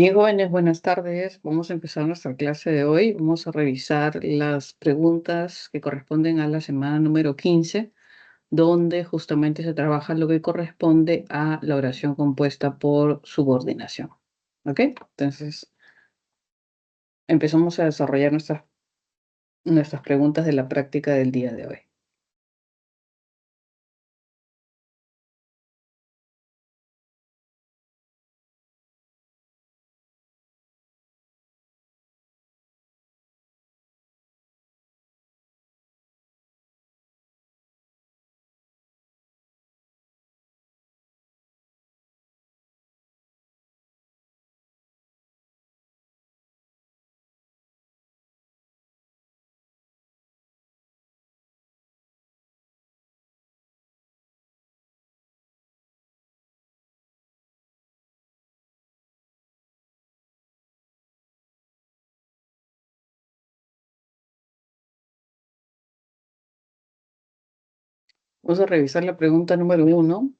Bien, jóvenes, buenas tardes. Vamos a empezar nuestra clase de hoy. Vamos a revisar las preguntas que corresponden a la semana número 15, donde justamente se trabaja lo que corresponde a la oración compuesta por subordinación. ¿Ok? Entonces, empezamos a desarrollar nuestras preguntas de la práctica del día de hoy. Vamos a revisar la pregunta número 1,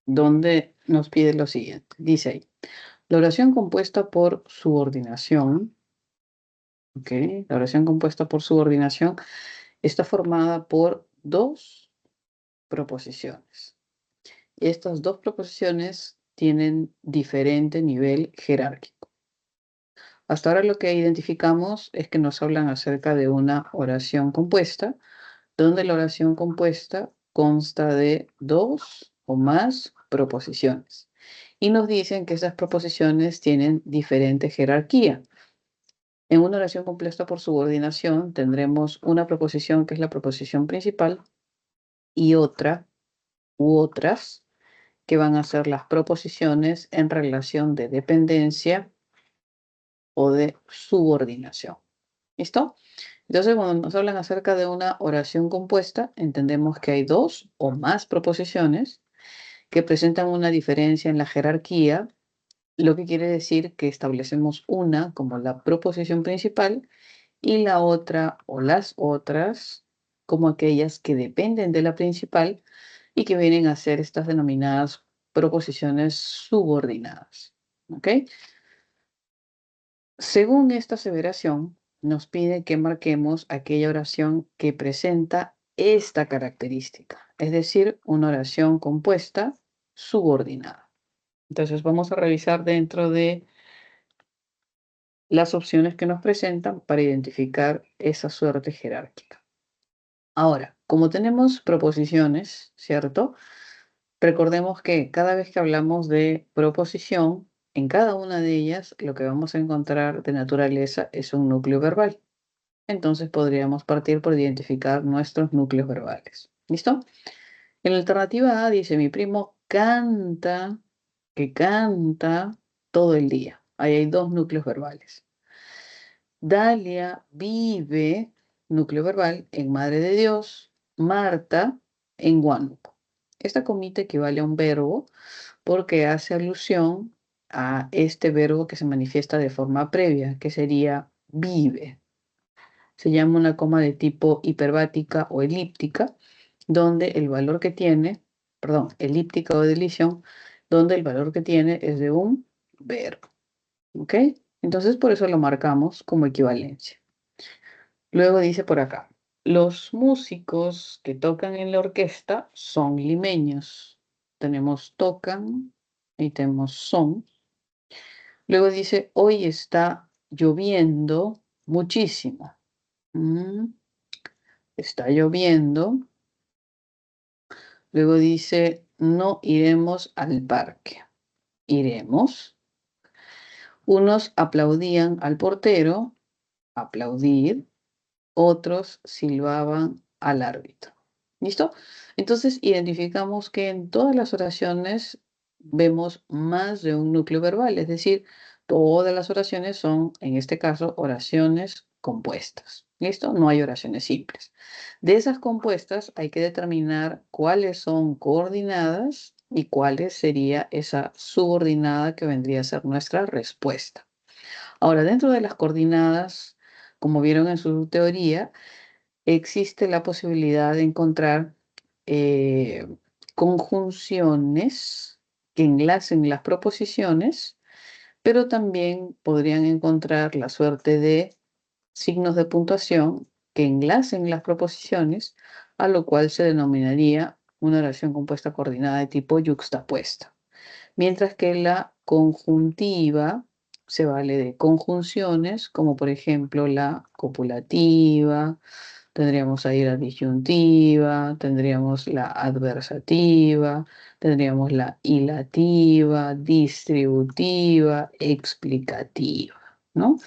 donde nos pide lo siguiente. Dice ahí, la oración compuesta por subordinación. ¿Ok? La oración compuesta por subordinación está formada por dos proposiciones. Estas dos proposiciones tienen diferente nivel jerárquico. Hasta ahora lo que identificamos es que nos hablan acerca de una oración compuesta, donde la oración compuesta consta de dos o más proposiciones. Y nos dicen que esas proposiciones tienen diferente jerarquía. En una oración compuesta por subordinación tendremos una proposición que es la proposición principal y otra u otras que van a ser las proposiciones en relación de dependencia o de subordinación. ¿Listo? Entonces, cuando nos hablan acerca de una oración compuesta, entendemos que hay dos o más proposiciones que presentan una diferencia en la jerarquía, lo que quiere decir que establecemos una como la proposición principal y la otra o las otras como aquellas que dependen de la principal y que vienen a ser estas denominadas proposiciones subordinadas. ¿Ok? Según esta aseveración, nos pide que marquemos aquella oración que presenta esta característica, es decir, una oración compuesta subordinada. Entonces vamos a revisar dentro de las opciones que nos presentan para identificar esa suerte jerárquica. Ahora, como tenemos proposiciones, ¿cierto? Recordemos que cada vez que hablamos de proposición, en cada una de ellas lo que vamos a encontrar de naturaleza es un núcleo verbal. Entonces podríamos partir por identificar nuestros núcleos verbales. ¿Listo? En la alternativa A dice, mi primo canta, que canta todo el día. Ahí hay dos núcleos verbales. Dalia vive, núcleo verbal, en Madre de Dios. Marta, en Huánuco. Esta comita equivale a un verbo porque hace alusión a este verbo que se manifiesta de forma previa, que sería vive. Se llama una coma de tipo hiperbática o elíptica, donde el valor que tiene, perdón, elíptica o de elisión, donde el valor que tiene es de un verbo. ¿Ok? Entonces por eso lo marcamos como equivalencia. Luego dice por acá, los músicos que tocan en la orquesta son limeños. Tenemos tocan y tenemos son. Luego dice, hoy está lloviendo muchísimo. Mm, Está lloviendo. Luego dice, no iremos al parque. Iremos. Unos aplaudían al portero, aplaudir. Otros silbaban al árbitro. ¿Listo? Entonces identificamos que en todas las oraciones vemos más de un núcleo verbal, es decir, todas las oraciones son, en este caso, oraciones compuestas. ¿Listo? No hay oraciones simples. De esas compuestas hay que determinar cuáles son coordinadas y cuáles sería esa subordinada que vendría a ser nuestra respuesta. Ahora, dentro de las coordinadas, como vieron en su teoría, existe la posibilidad de encontrar eh, conjunciones que enlacen las proposiciones, pero también podrían encontrar la suerte de signos de puntuación que enlacen las proposiciones, a lo cual se denominaría una oración compuesta coordinada de tipo yuxtapuesta. Mientras que la conjuntiva se vale de conjunciones, como por ejemplo la copulativa, tendríamos ahí la disyuntiva, tendríamos la adversativa, tendríamos la ilativa, distributiva, explicativa, ¿no?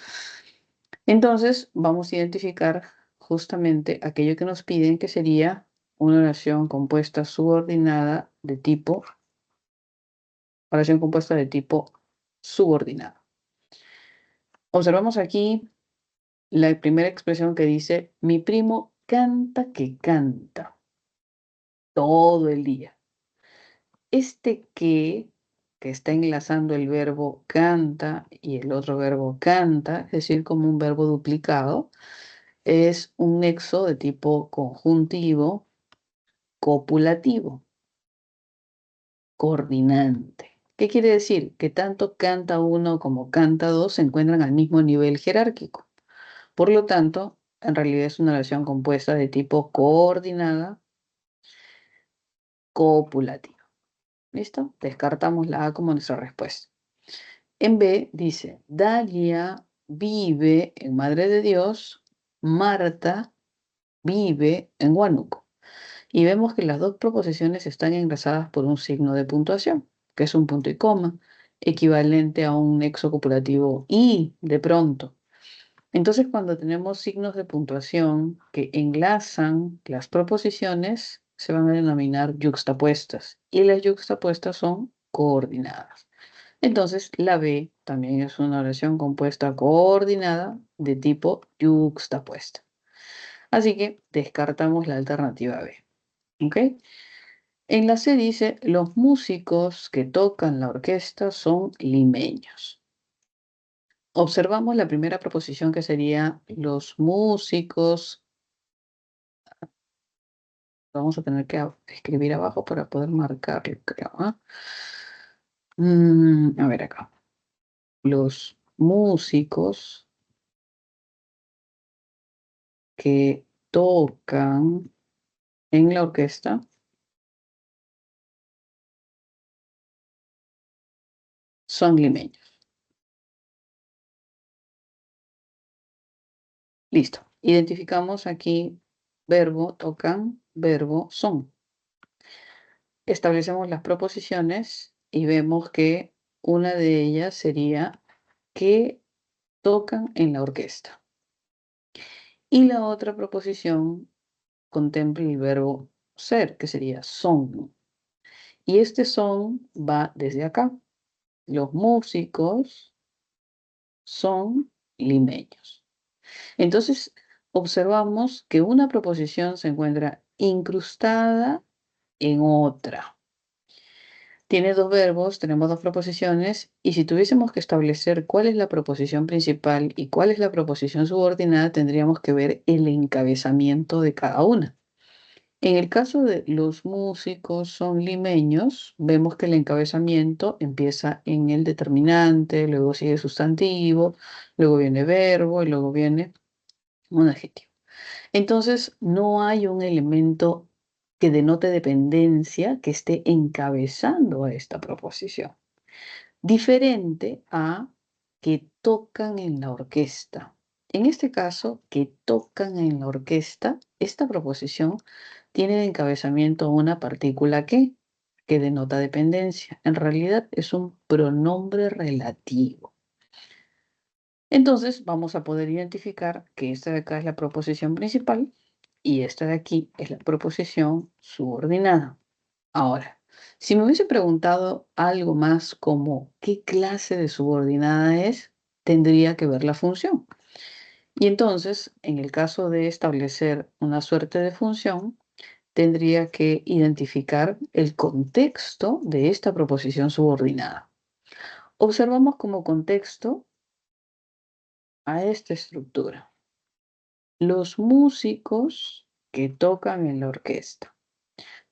Entonces, vamos a identificar justamente aquello que nos piden, que sería una oración compuesta subordinada de tipo, oración compuesta de tipo subordinada. Observamos aquí la primera expresión que dice, mi primo canta que canta todo el día. Este que está enlazando el verbo canta y el otro verbo canta, es decir, como un verbo duplicado, es un nexo de tipo conjuntivo copulativo, coordinante. ¿Qué quiere decir? Que tanto canta uno como canta dos se encuentran al mismo nivel jerárquico. Por lo tanto, en realidad es una oración compuesta de tipo coordinada copulativa. ¿Listo? Descartamos la A como nuestra respuesta. En B dice, Dalia vive en Madre de Dios, Marta vive en Huánuco. Y vemos que las dos proposiciones están enlazadas por un signo de puntuación, que es un punto y coma, equivalente a un nexo copulativo y de pronto. Entonces, cuando tenemos signos de puntuación que enlazan las proposiciones, se van a denominar yuxtapuestas, y las yuxtapuestas son coordinadas. Entonces, la B también es una oración compuesta coordinada de tipo yuxtapuesta. Así que descartamos la alternativa B. ¿Ok? En la C dice, los músicos que tocan la orquesta son limeños. Observamos la primera proposición que sería los músicos. Vamos a tener que escribir abajo para poder marcarlo, creo. A ver acá. Los músicos que tocan en la orquesta son limeños. Listo. Identificamos aquí verbo tocan, verbo son. Establecemos las proposiciones y vemos que una de ellas sería que tocan en la orquesta. Y la otra proposición contempla el verbo ser, que sería son. Y este son va desde acá. Los músicos son limeños. Entonces, observamos que una proposición se encuentra incrustada en otra. Tiene dos verbos, tenemos dos proposiciones, y si tuviésemos que establecer cuál es la proposición principal y cuál es la proposición subordinada, tendríamos que ver el encabezamiento de cada una. En el caso de los músicos son limeños, vemos que el encabezamiento empieza en el determinante, luego sigue sustantivo, luego viene verbo y luego viene un adjetivo. Entonces, no hay un elemento que denote dependencia que esté encabezando a esta proposición, diferente a que tocan en la orquesta. En este caso, que tocan en la orquesta, esta proposición tiene de encabezamiento una partícula que denota dependencia. En realidad es un pronombre relativo. Entonces vamos a poder identificar que esta de acá es la proposición principal y esta de aquí es la proposición subordinada. Ahora, si me hubiese preguntado algo más como qué clase de subordinada es, tendría que ver la función. Y entonces, en el caso de establecer una suerte de función, tendría que identificar el contexto de esta proposición subordinada. Observamos como contexto a esta estructura. Los músicos que tocan en la orquesta.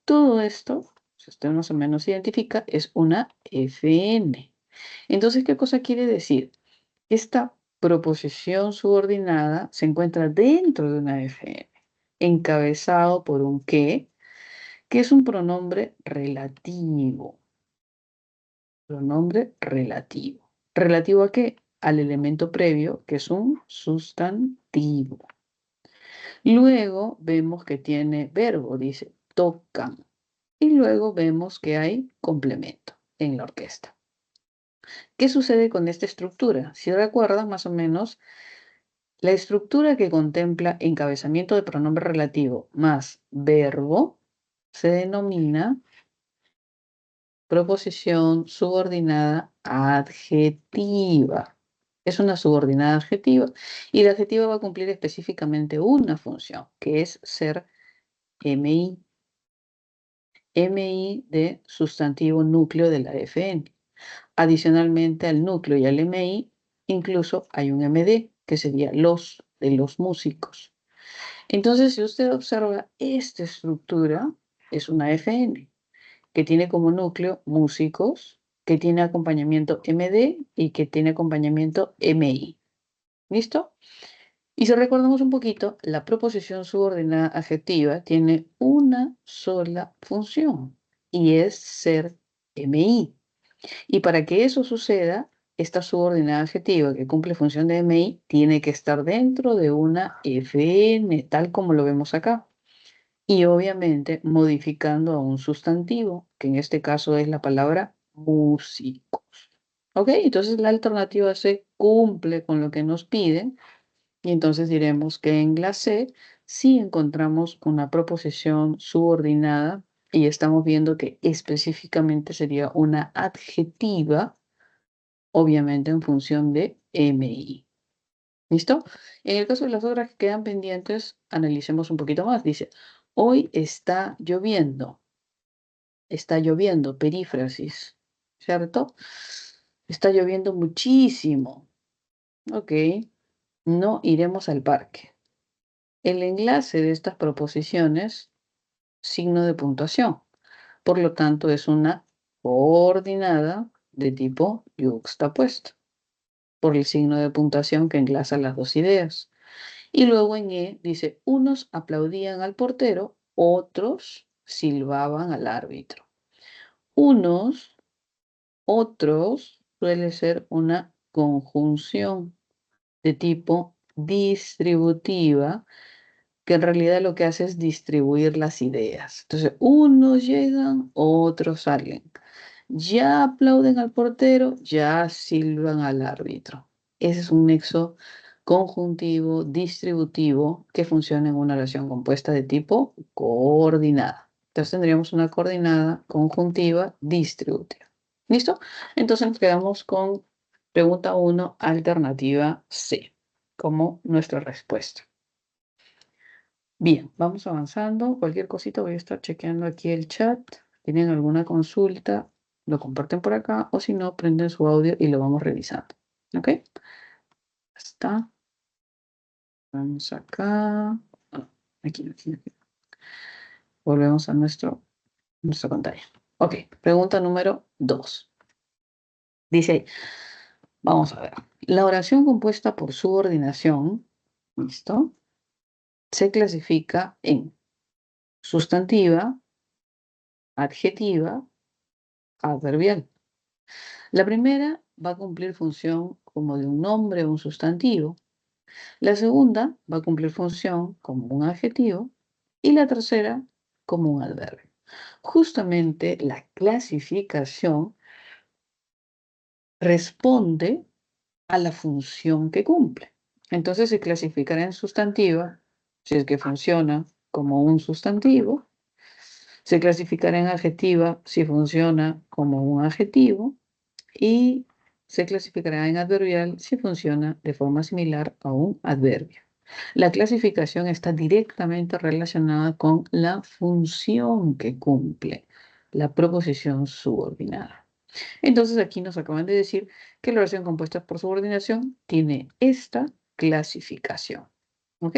Todo esto, si usted más o menos identifica, es una FN. Entonces, ¿qué cosa quiere decir? Esta proposición subordinada se encuentra dentro de una FN, encabezado por un que es un pronombre relativo. Pronombre relativo. ¿Relativo a qué? Al elemento previo, que es un sustantivo. Luego vemos que tiene verbo, dice tocan. Y luego vemos que hay complemento en la orquesta. ¿Qué sucede con esta estructura? Si recuerdan más o menos, la estructura que contempla encabezamiento de pronombre relativo más verbo se denomina proposición subordinada adjetiva. Es una subordinada adjetiva y la adjetiva va a cumplir específicamente una función, que es ser MI. MI de sustantivo núcleo de la FN. Adicionalmente al núcleo y al MI, incluso hay un MD, que sería los, de los músicos. Entonces, si usted observa esta estructura, es una FN, que tiene como núcleo músicos, que tiene acompañamiento MD y que tiene acompañamiento MI. ¿Listo? Y si recordamos un poquito, la proposición subordinada adjetiva tiene una sola función y es ser MI. Y para que eso suceda, esta subordinada adjetiva que cumple función de MI tiene que estar dentro de una FN, tal como lo vemos acá. Y obviamente modificando a un sustantivo, que en este caso es la palabra músicos. ¿Ok? Entonces la alternativa C cumple con lo que nos piden. Y entonces diremos que en la C sí encontramos una proposición subordinada y estamos viendo que específicamente sería una adjetiva, obviamente en función de MI. ¿Listo? En el caso de las otras que quedan pendientes, analicemos un poquito más. Dice, hoy está lloviendo, perífrasis, ¿cierto? Está lloviendo muchísimo. Ok, no iremos al parque. El enlace de estas proposiciones, signo de puntuación. Por lo tanto, es una coordinada de tipo yuxtapuesto, por el signo de puntuación que enlaza las dos ideas. Y luego en E dice, unos aplaudían al portero, otros silbaban al árbitro. Unos, otros, suele ser una conjunción de tipo distributiva, que en realidad lo que hace es distribuir las ideas. Entonces, unos llegan, otros salen. Ya aplauden al portero, ya silban al árbitro. Ese es un nexo conjuntivo, distributivo, que funciona en una oración compuesta de tipo coordinada. Entonces tendríamos una coordinada conjuntiva distributiva. ¿Listo? Entonces nos quedamos con pregunta 1, alternativa C, como nuestra respuesta. Bien, vamos avanzando. Cualquier cosita voy a estar chequeando aquí el chat. ¿Tienen alguna consulta? Lo comparten por acá o si no, prenden su audio y lo vamos revisando. ¿Ok? Está. Vamos acá. Ah, aquí. Volvemos a nuestra pantalla. Ok, pregunta número 2. Dice ahí, vamos a ver. La oración compuesta por subordinación, ¿listo? Se clasifica en sustantiva, adjetiva, adverbial. La primera va a cumplir función como de un nombre o un sustantivo. La segunda va a cumplir función como un adjetivo. Y la tercera como un adverbio. Justamente la clasificación responde a la función que cumple. Entonces se clasificará en sustantiva si es que funciona como un sustantivo. Se clasificará en adjetiva si funciona como un adjetivo. Y se clasificará en adverbial si funciona de forma similar a un adverbio. La clasificación está directamente relacionada con la función que cumple la proposición subordinada. Entonces aquí nos acaban de decir que la oración compuesta por subordinación tiene esta clasificación. ¿Ok?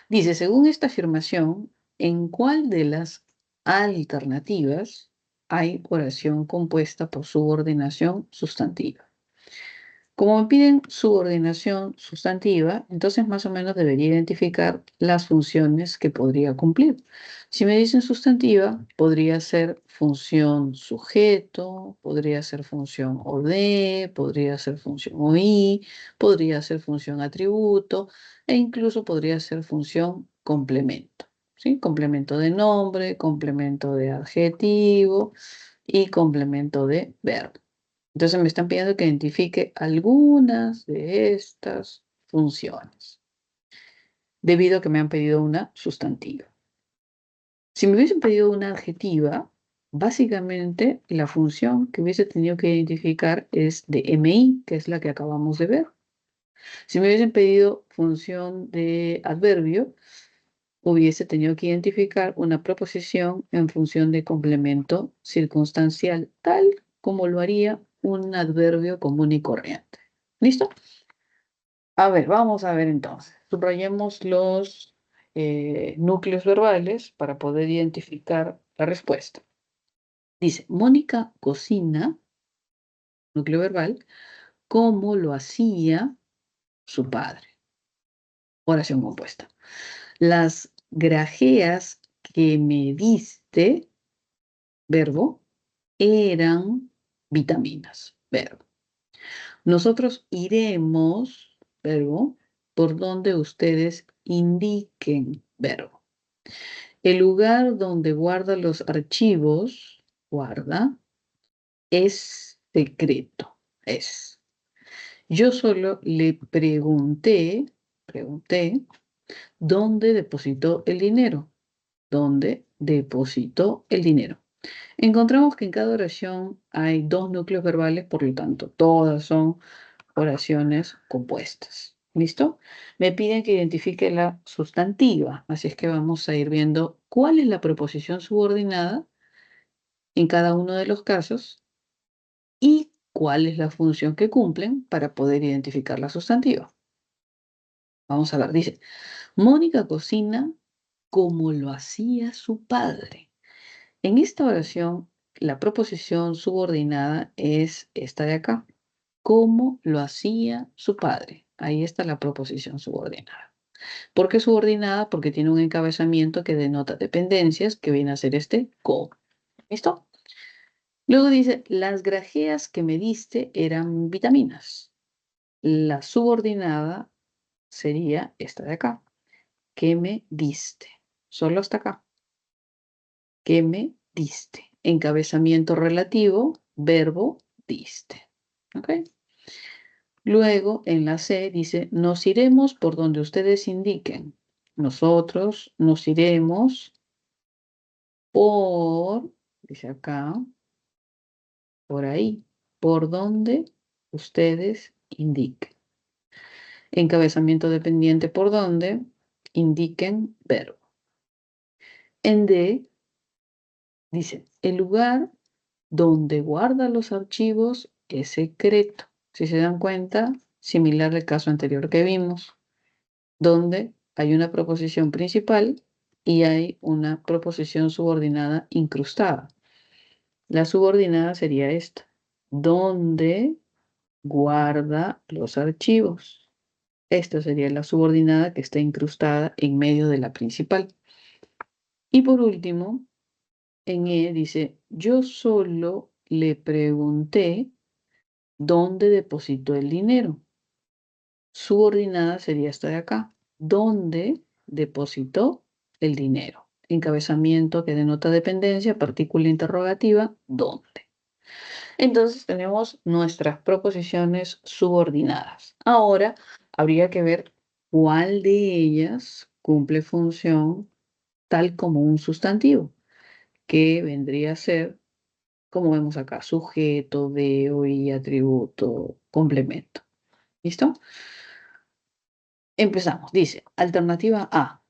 Dice, según esta afirmación, ¿en cuál de las alternativas hay oración compuesta por subordinación sustantiva. Como me piden subordinación sustantiva, entonces más o menos debería identificar las funciones que podría cumplir. Si me dicen sustantiva, podría ser función sujeto, podría ser función OD, podría ser función OI, podría ser función atributo e incluso podría ser función complemento. ¿Sí? Complemento de nombre, complemento de adjetivo y complemento de verbo. Entonces me están pidiendo que identifique algunas de estas funciones, debido a que me han pedido una sustantiva. Si me hubiesen pedido una adjetiva, básicamente la función que hubiese tenido que identificar es de MI, que es la que acabamos de ver. Si me hubiesen pedido función de adverbio, hubiese tenido que identificar una proposición en función de complemento circunstancial, tal como lo haría un adverbio común y corriente. ¿Listo? A ver, vamos a ver entonces. Subrayemos los núcleos verbales para poder identificar la respuesta. Dice, Mónica cocina, núcleo verbal, como lo hacía su padre. Oración compuesta. Las grajeas que me diste, verbo, eran vitaminas, verbo. Nosotros iremos, verbo, por donde ustedes indiquen, verbo. El lugar donde guarda los archivos, guarda, es secreto, es. Yo solo le pregunté, ¿dónde depositó el dinero? ¿Dónde depositó el dinero? Encontramos que en cada oración hay dos núcleos verbales, por lo tanto, todas son oraciones compuestas. ¿Listo? Me piden que identifique la sustantiva, así es que vamos a ir viendo cuál es la preposición subordinada en cada uno de los casos y cuál es la función que cumplen para poder identificar la sustantiva. Vamos a ver, dice, Mónica cocina como lo hacía su padre. En esta oración, la proposición subordinada es esta de acá. Como lo hacía su padre. Ahí está la proposición subordinada. ¿Por qué subordinada? Porque tiene un encabezamiento que denota dependencias, que viene a ser este como. ¿Listo? Luego dice, las grajeas que me diste eran vitaminas. La subordinada sería esta de acá. ¿Qué me diste? Solo hasta acá. ¿Qué me diste? Encabezamiento relativo, verbo diste. ¿Ok? Luego, en la C dice, nos iremos por donde ustedes indiquen. Nosotros nos iremos por, dice acá, por ahí, por donde ustedes indiquen. Encabezamiento dependiente por donde indiquen verbo. En D dice, el lugar donde guarda los archivos es secreto. Si se dan cuenta, similar al caso anterior que vimos, donde hay una proposición principal y hay una proposición subordinada incrustada. La subordinada sería esta, donde guarda los archivos. Esta sería la subordinada que está incrustada en medio de la principal. Y por último, en E dice, yo solo le pregunté dónde depositó el dinero. Subordinada sería esta de acá, ¿dónde depositó el dinero? Encabezamiento que denota dependencia, partícula interrogativa, ¿dónde? Entonces tenemos nuestras proposiciones subordinadas. Ahora habría que ver cuál de ellas cumple función tal como un sustantivo, que vendría a ser, como vemos acá, sujeto, veo y atributo, complemento. ¿Listo? Empezamos. Dice, alternativa A,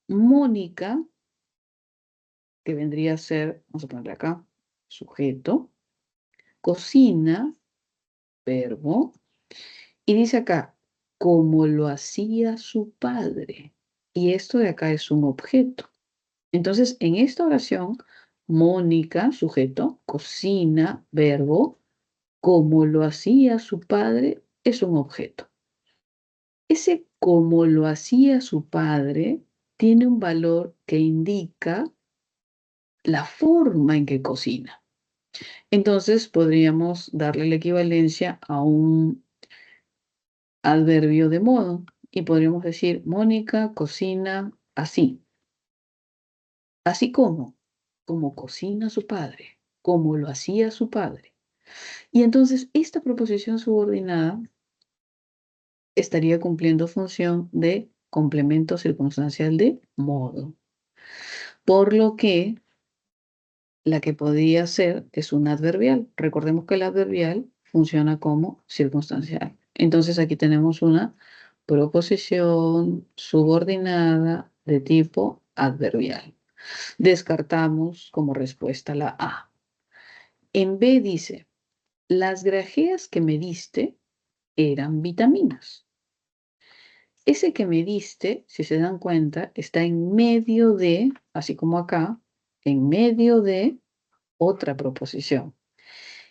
Mónica, que vendría a ser, vamos a ponerle acá, sujeto, cocina, verbo, y dice acá, como lo hacía su padre. Y esto de acá es un objeto. Entonces, en esta oración Mónica, sujeto, cocina, verbo, como lo hacía su padre, es un objeto. Ese como lo hacía su padre tiene un valor que indica la forma en que cocina. Entonces podríamos darle la equivalencia a un adverbio de modo y podríamos decir, Mónica cocina así. Así como cocina su padre, como lo hacía su padre. Y entonces esta proposición subordinada estaría cumpliendo función de complemento circunstancial de modo. Por lo que la que podría ser es un adverbial. Recordemos que el adverbial funciona como circunstancial. Entonces aquí tenemos una proposición subordinada de tipo adverbial. Descartamos como respuesta la A. En B dice, las grajeas que me diste eran vitaminas. Ese que me diste, si se dan cuenta, está en medio de, así como acá, en medio de otra proposición.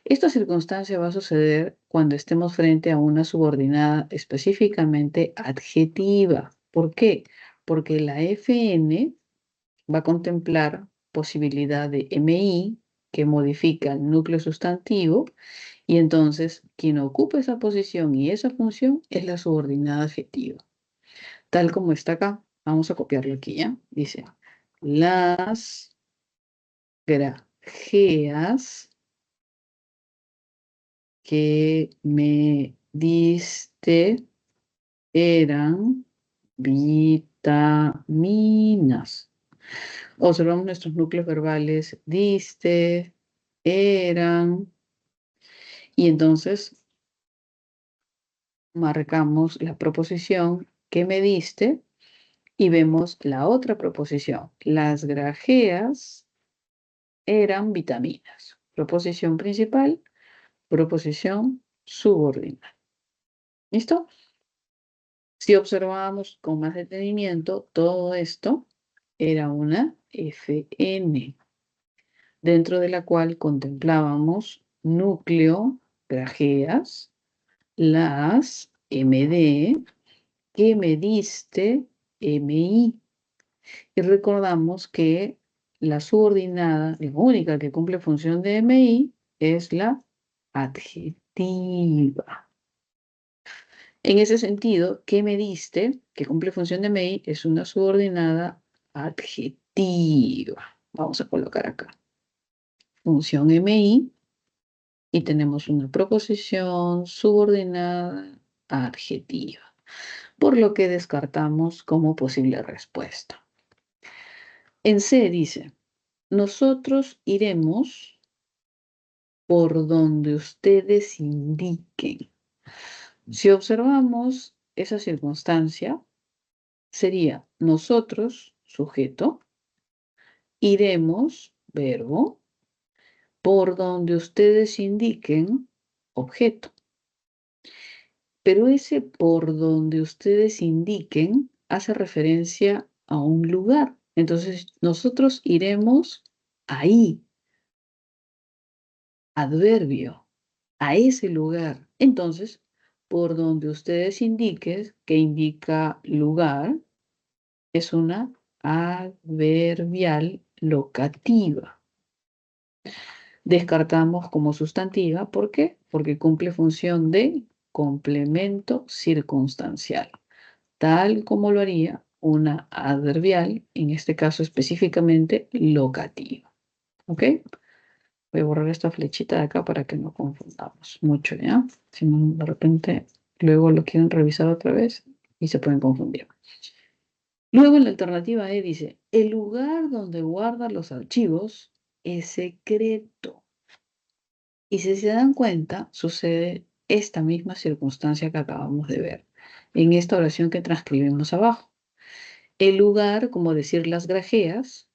Esta circunstancia va a suceder cuando estemos frente a una subordinada específicamente adjetiva. ¿Por qué? Porque la FN va a contemplar posibilidad de MI que modifica el núcleo sustantivo y entonces quien ocupa esa posición y esa función es la subordinada adjetiva. Tal como está acá, vamos a copiarlo aquí, ¿ya? Dice, las grajeas que me diste eran vitaminas. Observamos nuestros núcleos verbales, diste, eran, y entonces marcamos la proposición que me diste y vemos la otra proposición. Las grajeas eran vitaminas. Proposición principal, proposición subordinada. ¿Listo? Si observamos con más detenimiento, todo esto era una FN, dentro de la cual contemplábamos núcleo, grajeas, las MD, que me diste, MI. Y recordamos que la subordinada, la única que cumple función de MI, es la adjetiva. En ese sentido, ¿qué me diste? Que cumple función de MI, es una subordinada adjetiva. Vamos a colocar acá. Función MI y tenemos una proposición subordinada adjetiva, por lo que descartamos como posible respuesta. En C dice, nosotros iremos por donde ustedes indiquen. Si observamos esa circunstancia, sería nosotros, sujeto, iremos, verbo, por donde ustedes indiquen, objeto. Pero ese por donde ustedes indiquen hace referencia a un lugar. Entonces, nosotros iremos ahí, adverbio, a ese lugar. Entonces, por donde ustedes indiquen, que indica lugar, es una adverbial locativa. Descartamos como sustantiva, ¿por qué? Porque cumple función de complemento circunstancial, tal como lo haría una adverbial, en este caso específicamente locativa. ¿Ok? Voy a borrar esta flechita de acá para que no confundamos mucho, ¿ya? Si no, de repente luego lo quieren revisar otra vez y se pueden confundir. Luego en la alternativa E dice, el lugar donde guarda los archivos es secreto. Y si se dan cuenta, sucede esta misma circunstancia que acabamos de ver en esta oración que transcribimos abajo. El lugar, como decir las grajeas,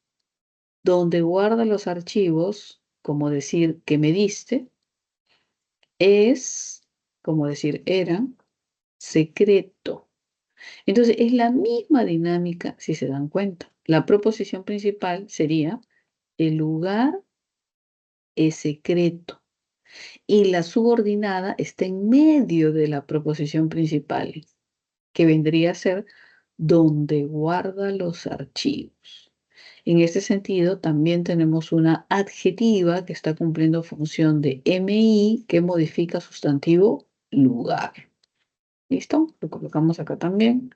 donde guarda los archivos, como decir que me diste, es, como decir era, secreto. Entonces, es la misma dinámica si se dan cuenta. La proposición principal sería el lugar es secreto y la subordinada está en medio de la proposición principal, que vendría a ser donde guarda los archivos. En este sentido, también tenemos una adjetiva que está cumpliendo función de MI que modifica sustantivo lugar. ¿Listo? Lo colocamos acá también.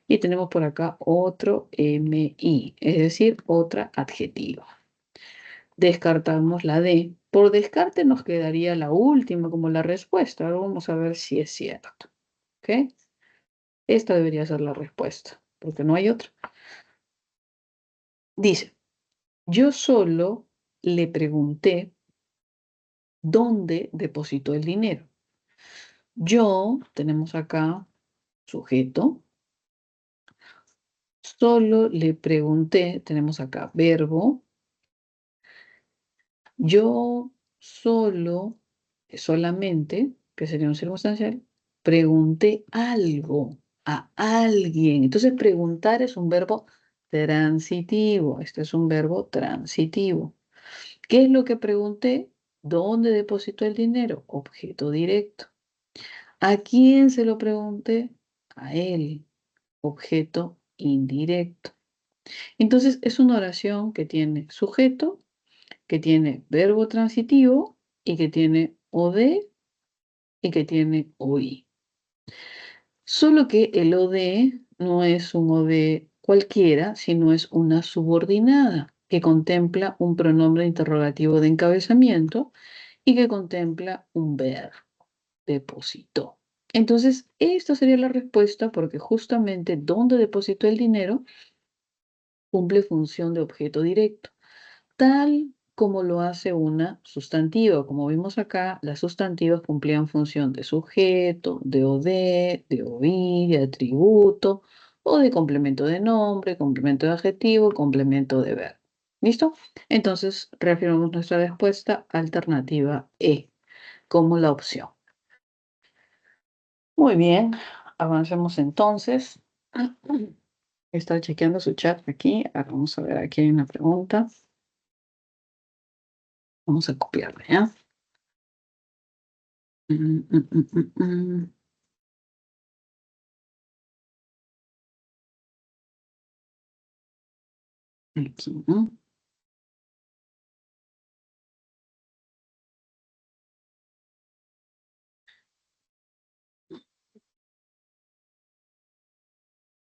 Y tenemos por acá otro MI, es decir, otra adjetiva. Descartamos la D. Por descarte nos quedaría la última como la respuesta. Ahora vamos a ver si es cierto. ¿Ok? Esta debería ser la respuesta, porque no hay otra. Dice, yo solo le pregunté dónde depositó el dinero. Yo, tenemos acá sujeto, solo le pregunté, tenemos acá verbo, yo solo, solamente, que sería un circunstancial, pregunté algo a alguien. Entonces, preguntar es un verbo transitivo. Este es un verbo transitivo. ¿Qué es lo que pregunté? ¿Dónde depositó el dinero? Objeto directo. ¿A quién se lo pregunté? A él. Objeto indirecto. Entonces, es una oración que tiene sujeto, que tiene verbo transitivo y que tiene OD y que tiene OI. Solo que el OD no es un OD cualquiera, sino es una subordinada que contempla un pronombre interrogativo de encabezamiento y que contempla un verbo, depositó. Entonces, esta sería la respuesta porque justamente donde depositó el dinero cumple función de objeto directo, tal como lo hace una sustantiva. Como vimos acá, las sustantivas cumplían función de sujeto, de OD, de OI, de atributo, o de complemento de nombre, complemento de adjetivo, complemento de verbo. ¿Listo? Entonces, reafirmamos nuestra respuesta alternativa E como la opción. Muy bien, avancemos entonces. Está chequeando su chat aquí. Ahora vamos a ver, aquí hay una pregunta. Vamos a copiarla, ¿ya? Mm, mm, mm, mm, mm. Aquí, ¿no?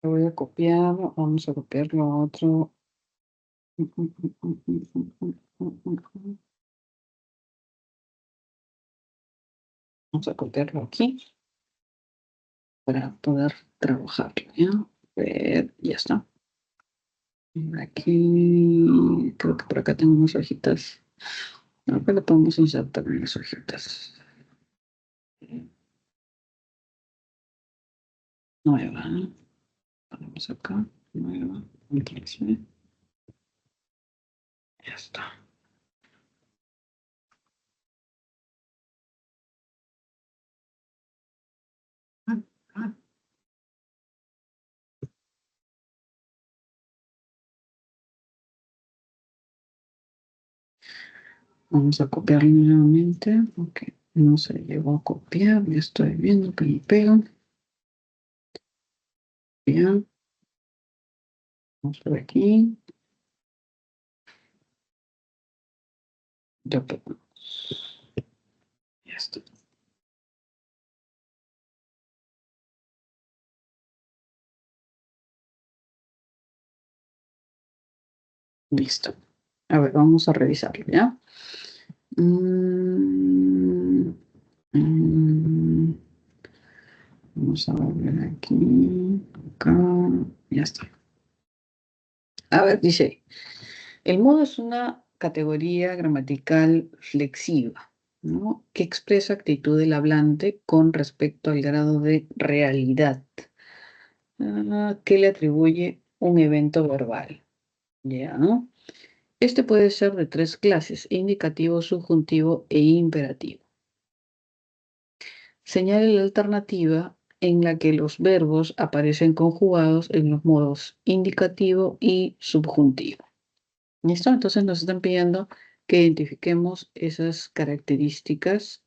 Lo voy a copiar. Vamos a copiarlo a otro. Vamos a copiarlo aquí para poder trabajarlo, ¿ya? A ver, ya está. Aquí, creo que por acá tengo unas hojitas. Acá le podemos insertar unas hojitas. Nueva, ¿no? Ponemos acá, nueva, aquí, ya está. Vamos a copiarlo nuevamente, porque no se llegó a copiar. Ya estoy viendo que me pegan. Bien, vamos por aquí. Ya pegamos. Ya está. Listo. A ver, vamos a revisarlo, ¿ya? Mm, mm, vamos a ver aquí, acá, ya está. A ver, dice, el modo es una categoría gramatical flexiva, ¿no? Que expresa actitud del hablante con respecto al grado de realidad que le atribuye un evento verbal, ¿ya? Este puede ser de tres clases: indicativo, subjuntivo e imperativo. Señale la alternativa en la que los verbos aparecen conjugados en los modos indicativo y subjuntivo. ¿Listo? Entonces nos están pidiendo que identifiquemos esas características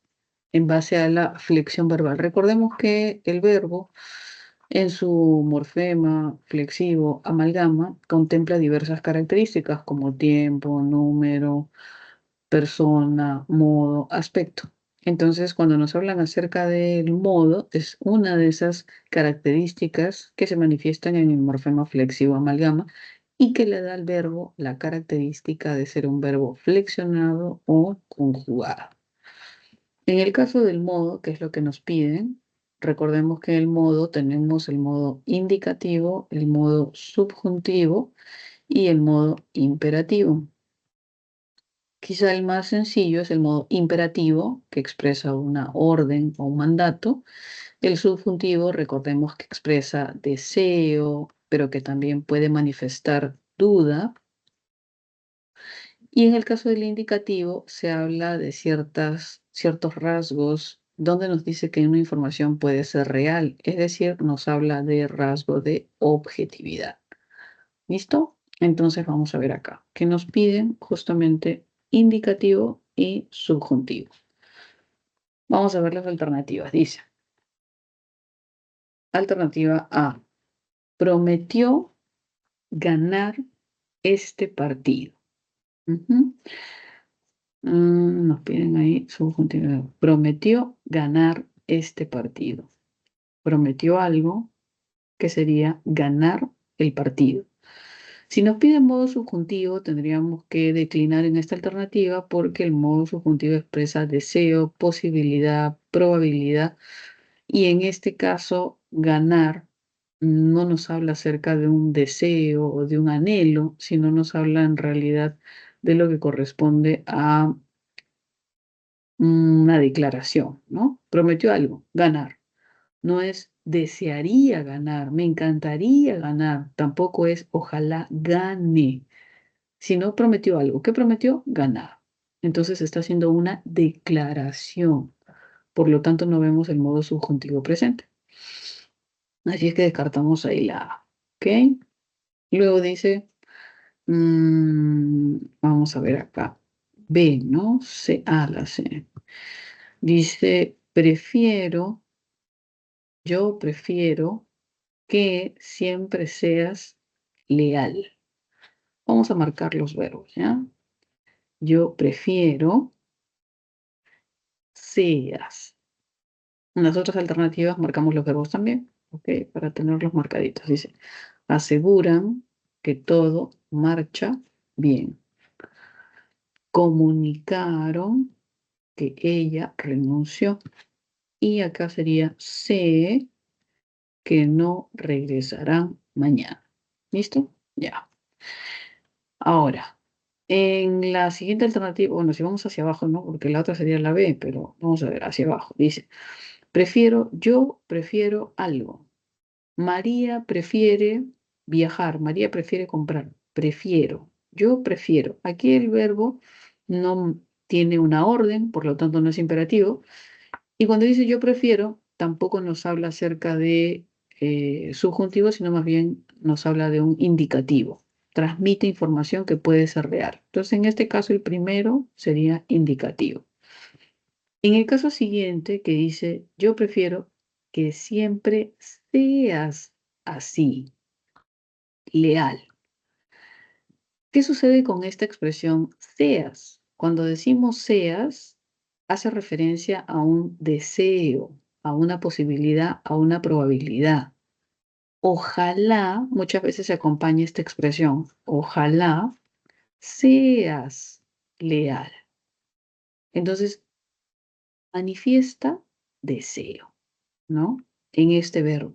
en base a la flexión verbal. Recordemos que el verbo en su morfema, flexivo, amalgama, contempla diversas características como tiempo, número, persona, modo, aspecto. Entonces, cuando nos hablan acerca del modo, es una de esas características que se manifiestan en el morfema flexivo amalgama y que le da al verbo la característica de ser un verbo flexionado o conjugado. En el caso del modo, que es lo que nos piden, recordemos que en el modo tenemos el modo indicativo, el modo subjuntivo y el modo imperativo. Quizá el más sencillo es el modo imperativo, que expresa una orden o un mandato. El subjuntivo, recordemos que expresa deseo, pero que también puede manifestar duda. Y en el caso del indicativo, se habla de ciertos rasgos donde nos dice que una información puede ser real, es decir, nos habla de rasgo de objetividad. ¿Listo? Entonces vamos a ver acá, que nos piden justamente indicativo y subjuntivo. Vamos a ver las alternativas. Dice, alternativa A, prometió ganar este partido. Ujú. Nos piden ahí subjuntivo. Prometió ganar este partido. Prometió algo que sería ganar el partido. Si nos piden modo subjuntivo, tendríamos que declinar en esta alternativa porque el modo subjuntivo expresa deseo, posibilidad, probabilidad. Y en este caso, ganar no nos habla acerca de un deseo o de un anhelo, sino nos habla en realidad de lo que corresponde a una declaración, ¿no? Prometió algo, ganar. No es desearía ganar, me encantaría ganar, tampoco es ojalá gane, sino prometió algo. ¿Qué prometió? Ganar. Entonces está haciendo una declaración. Por lo tanto, no vemos el modo subjuntivo presente. Así es que descartamos ahí la A. ¿Ok? Luego dice, vamos a ver acá. B, ¿no? C, A, la C. Dice, yo prefiero que siempre seas leal. Vamos a marcar los verbos, ¿ya? Yo prefiero seas. En las otras alternativas marcamos los verbos también, ¿ok? Para tenerlos marcaditos. Dice, aseguran que todo marcha bien. Comunicaron que ella renunció. Y acá sería sé que no regresarán mañana. ¿Listo? Ya. Ahora, en la siguiente alternativa, bueno, si vamos hacia abajo, ¿no? Porque la otra sería la B, pero vamos a ver hacia abajo. Dice, yo prefiero algo. María prefiere viajar, María prefiere comprar, prefiero, yo prefiero. Aquí el verbo no tiene una orden, por lo tanto no es imperativo. Y cuando dice yo prefiero, tampoco nos habla acerca de subjuntivo, sino más bien nos habla de un indicativo. Transmite información que puede ser real. Entonces, en este caso, el primero sería indicativo. En el caso siguiente, que dice, yo prefiero que siempre seas así, leal. ¿Qué sucede con esta expresión seas? Cuando decimos seas, hace referencia a un deseo, a una posibilidad, a una probabilidad. Ojalá, muchas veces se acompaña esta expresión, ojalá seas leal. Entonces, manifiesta deseo, ¿no? En este verbo.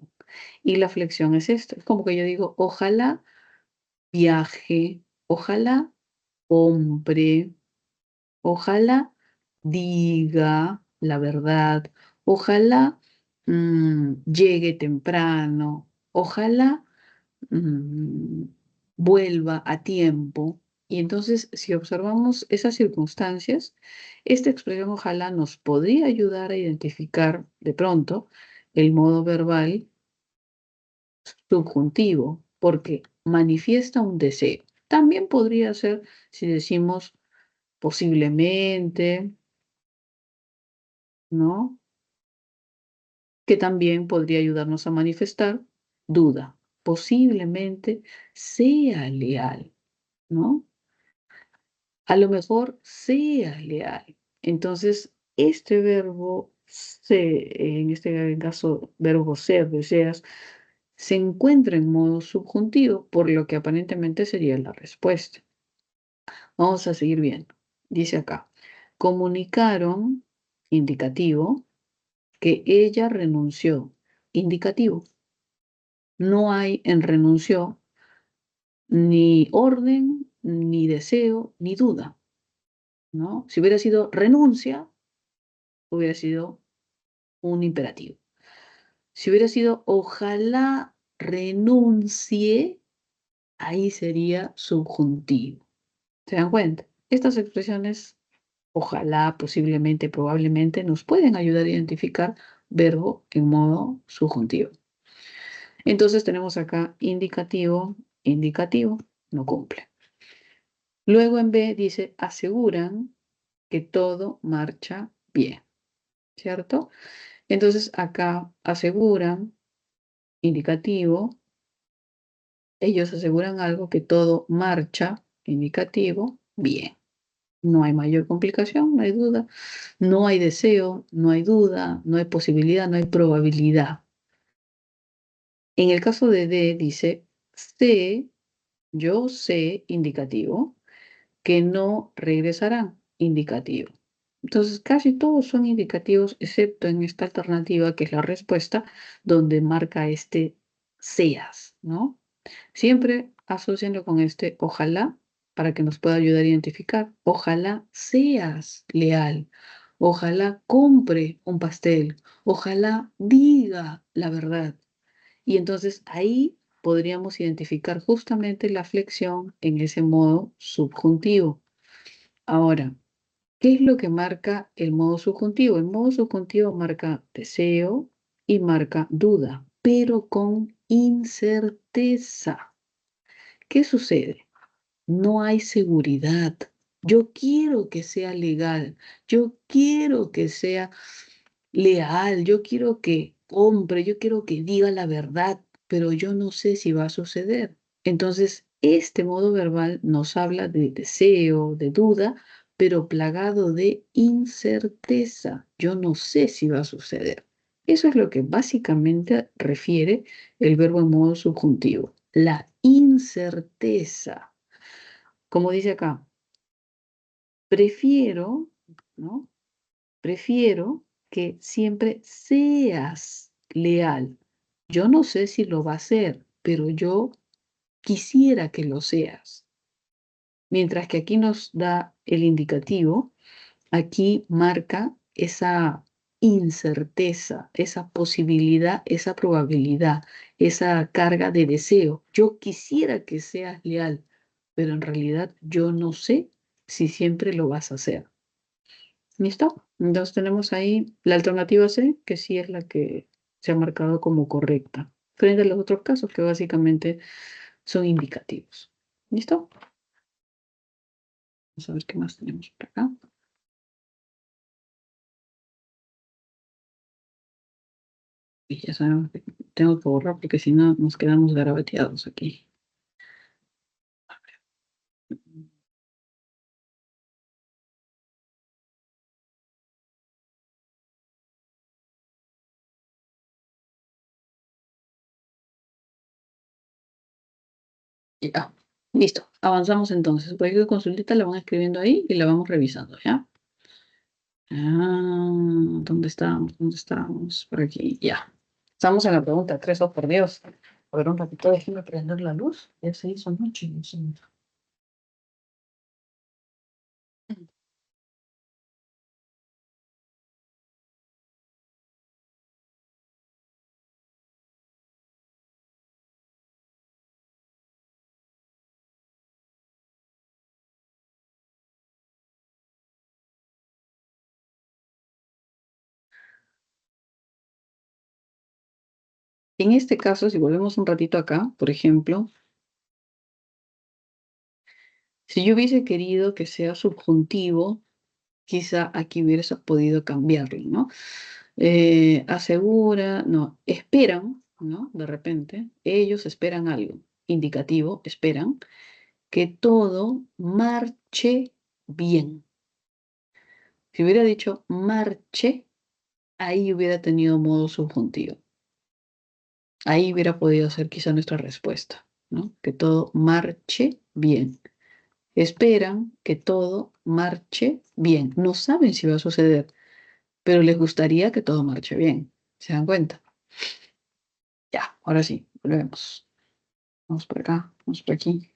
Y la flexión es esto. Es como que yo digo, ojalá viaje, ojalá compre, ojalá diga la verdad, ojalá llegue temprano, ojalá mm, vuelva a tiempo. Y entonces, si observamos esas circunstancias, esta expresión ojalá nos podría ayudar a identificar de pronto el modo verbal subjuntivo, porque manifiesta un deseo. También podría ser si decimos posiblemente, ¿no? Que también podría ayudarnos a manifestar duda. Posiblemente sea leal, ¿no? A lo mejor sea leal. Entonces, este verbo en este caso, verbo ser, deseas, se encuentra en modo subjuntivo, por lo que aparentemente sería la respuesta. Vamos a seguir viendo. Dice acá, comunicaron, indicativo, que ella renunció, indicativo. No hay en renunció ni orden, ni deseo, ni duda, ¿no? Si hubiera sido renuncia, hubiera sido un imperativo. Si hubiera sido ojalá renuncie, ahí sería subjuntivo. ¿Se dan cuenta? Estas expresiones, ojalá, posiblemente, probablemente, nos pueden ayudar a identificar verbo en modo subjuntivo. Entonces tenemos acá indicativo, indicativo, no cumple. Luego en B dice aseguran que todo marcha bien, ¿cierto? Entonces acá aseguran, indicativo, ellos aseguran algo que todo marcha, indicativo, bien. No hay mayor complicación, no hay duda, no hay deseo, no hay duda, no hay posibilidad, no hay probabilidad. En el caso de D dice, sé, yo sé, indicativo, que no regresarán, indicativo. Entonces, casi todos son indicativos, excepto en esta alternativa, que es la respuesta, donde marca este seas, ¿no? Siempre asociando con este ojalá para que nos pueda ayudar a identificar. Ojalá seas leal. Ojalá compre un pastel. Ojalá diga la verdad. Y entonces ahí podríamos identificar justamente la flexión en ese modo subjuntivo. Ahora, ¿qué es lo que marca el modo subjuntivo? El modo subjuntivo marca deseo y marca duda, pero con incerteza. ¿Qué sucede? No hay seguridad. Yo quiero que sea legal, yo quiero que sea leal, yo quiero que compre, yo quiero que diga la verdad, pero yo no sé si va a suceder. Entonces, este modo verbal nos habla de deseo, de duda, pero plagado de incerteza. Yo no sé si va a suceder. Eso es lo que básicamente refiere el verbo en modo subjuntivo, la incerteza. Como dice acá, prefiero, ¿no? Prefiero que siempre seas leal. Yo no sé si lo va a hacer, pero yo quisiera que lo seas. Mientras que aquí nos da el indicativo, aquí marca esa incerteza, esa posibilidad, esa probabilidad, esa carga de deseo. Yo quisiera que seas leal, pero en realidad yo no sé si siempre lo vas a hacer. ¿Listo? Entonces tenemos ahí la alternativa C, que sí es la que se ha marcado como correcta, frente a los otros casos que básicamente son indicativos. ¿Listo? Vamos a ver qué más tenemos por acá. Y ya sabemos que tengo que borrar porque si no nos quedamos garabateados aquí. Ya, listo. Avanzamos entonces. Cualquier consultita la van escribiendo ahí y la vamos revisando, ¿ya? Ah, ¿dónde estábamos? ¿Dónde estábamos? Por aquí, ya. Estamos en la pregunta 3, oh por Dios. A ver, un ratito, déjenme prender la luz. Ya se hizo noche, Dios mío. En este caso, si volvemos un ratito acá, por ejemplo, Si yo hubiese querido que sea subjuntivo, quizá aquí hubieras podido cambiarlo, ¿no? Asegura, no, esperan, ¿no? De repente, ellos esperan algo, indicativo, esperan que todo marche bien. Si hubiera dicho marche, ahí hubiera tenido modo subjuntivo. Ahí hubiera podido ser quizá nuestra respuesta, ¿no? Que todo marche bien. Esperan que todo marche bien. No saben si va a suceder, pero les gustaría que todo marche bien. ¿Se dan cuenta? Ya, ahora sí, volvemos. Vamos por acá, vamos por aquí.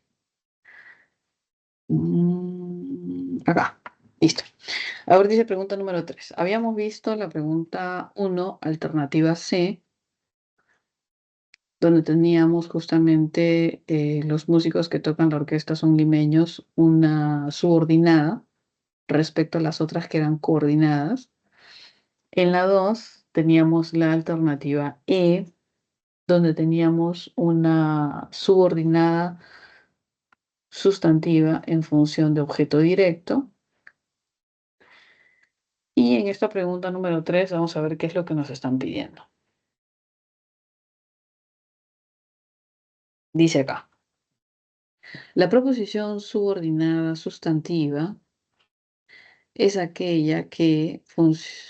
Acá, listo. Ahora dice pregunta número 3. Habíamos visto la pregunta 1, alternativa C, donde teníamos justamente los músicos que tocan la orquesta son limeños, una subordinada respecto a las otras que eran coordinadas. En la 2 teníamos la alternativa E, donde teníamos una subordinada sustantiva en función de objeto directo. Y en esta pregunta número 3 vamos a ver qué es lo que nos están pidiendo. Dice acá, la proposición subordinada sustantiva es aquella que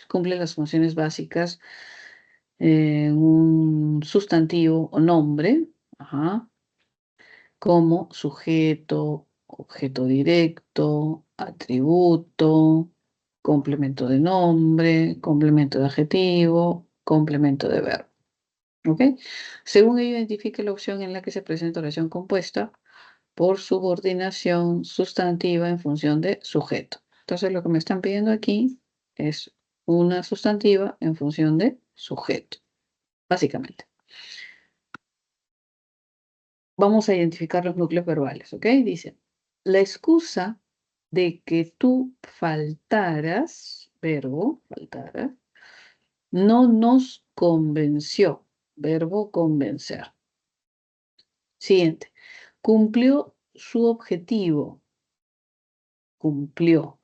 cumple las funciones básicas en un sustantivo o nombre, ajá, como sujeto, objeto directo, atributo, complemento de nombre, complemento de adjetivo, complemento de verbo. ¿Ok? Según ello, identifique la opción en la que se presenta oración compuesta por subordinación sustantiva en función de sujeto. Entonces, lo que me están pidiendo aquí es una sustantiva en función de sujeto, básicamente. Vamos a identificar los núcleos verbales, ¿ok? Dice, la excusa de que tú faltaras, verbo, faltaras, no nos convenció, verbo convencer. Siguiente, cumplió su objetivo, cumplió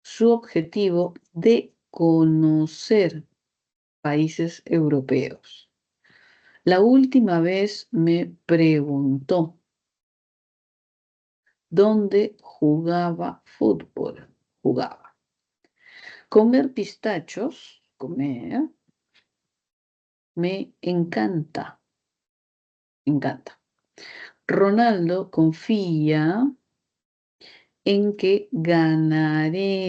su objetivo de conocer países europeos. La última vez me preguntó dónde jugaba fútbol. Jugaba. Comer pistachos, comer, me encanta. Encanta. Ronaldo confía en que ganaremos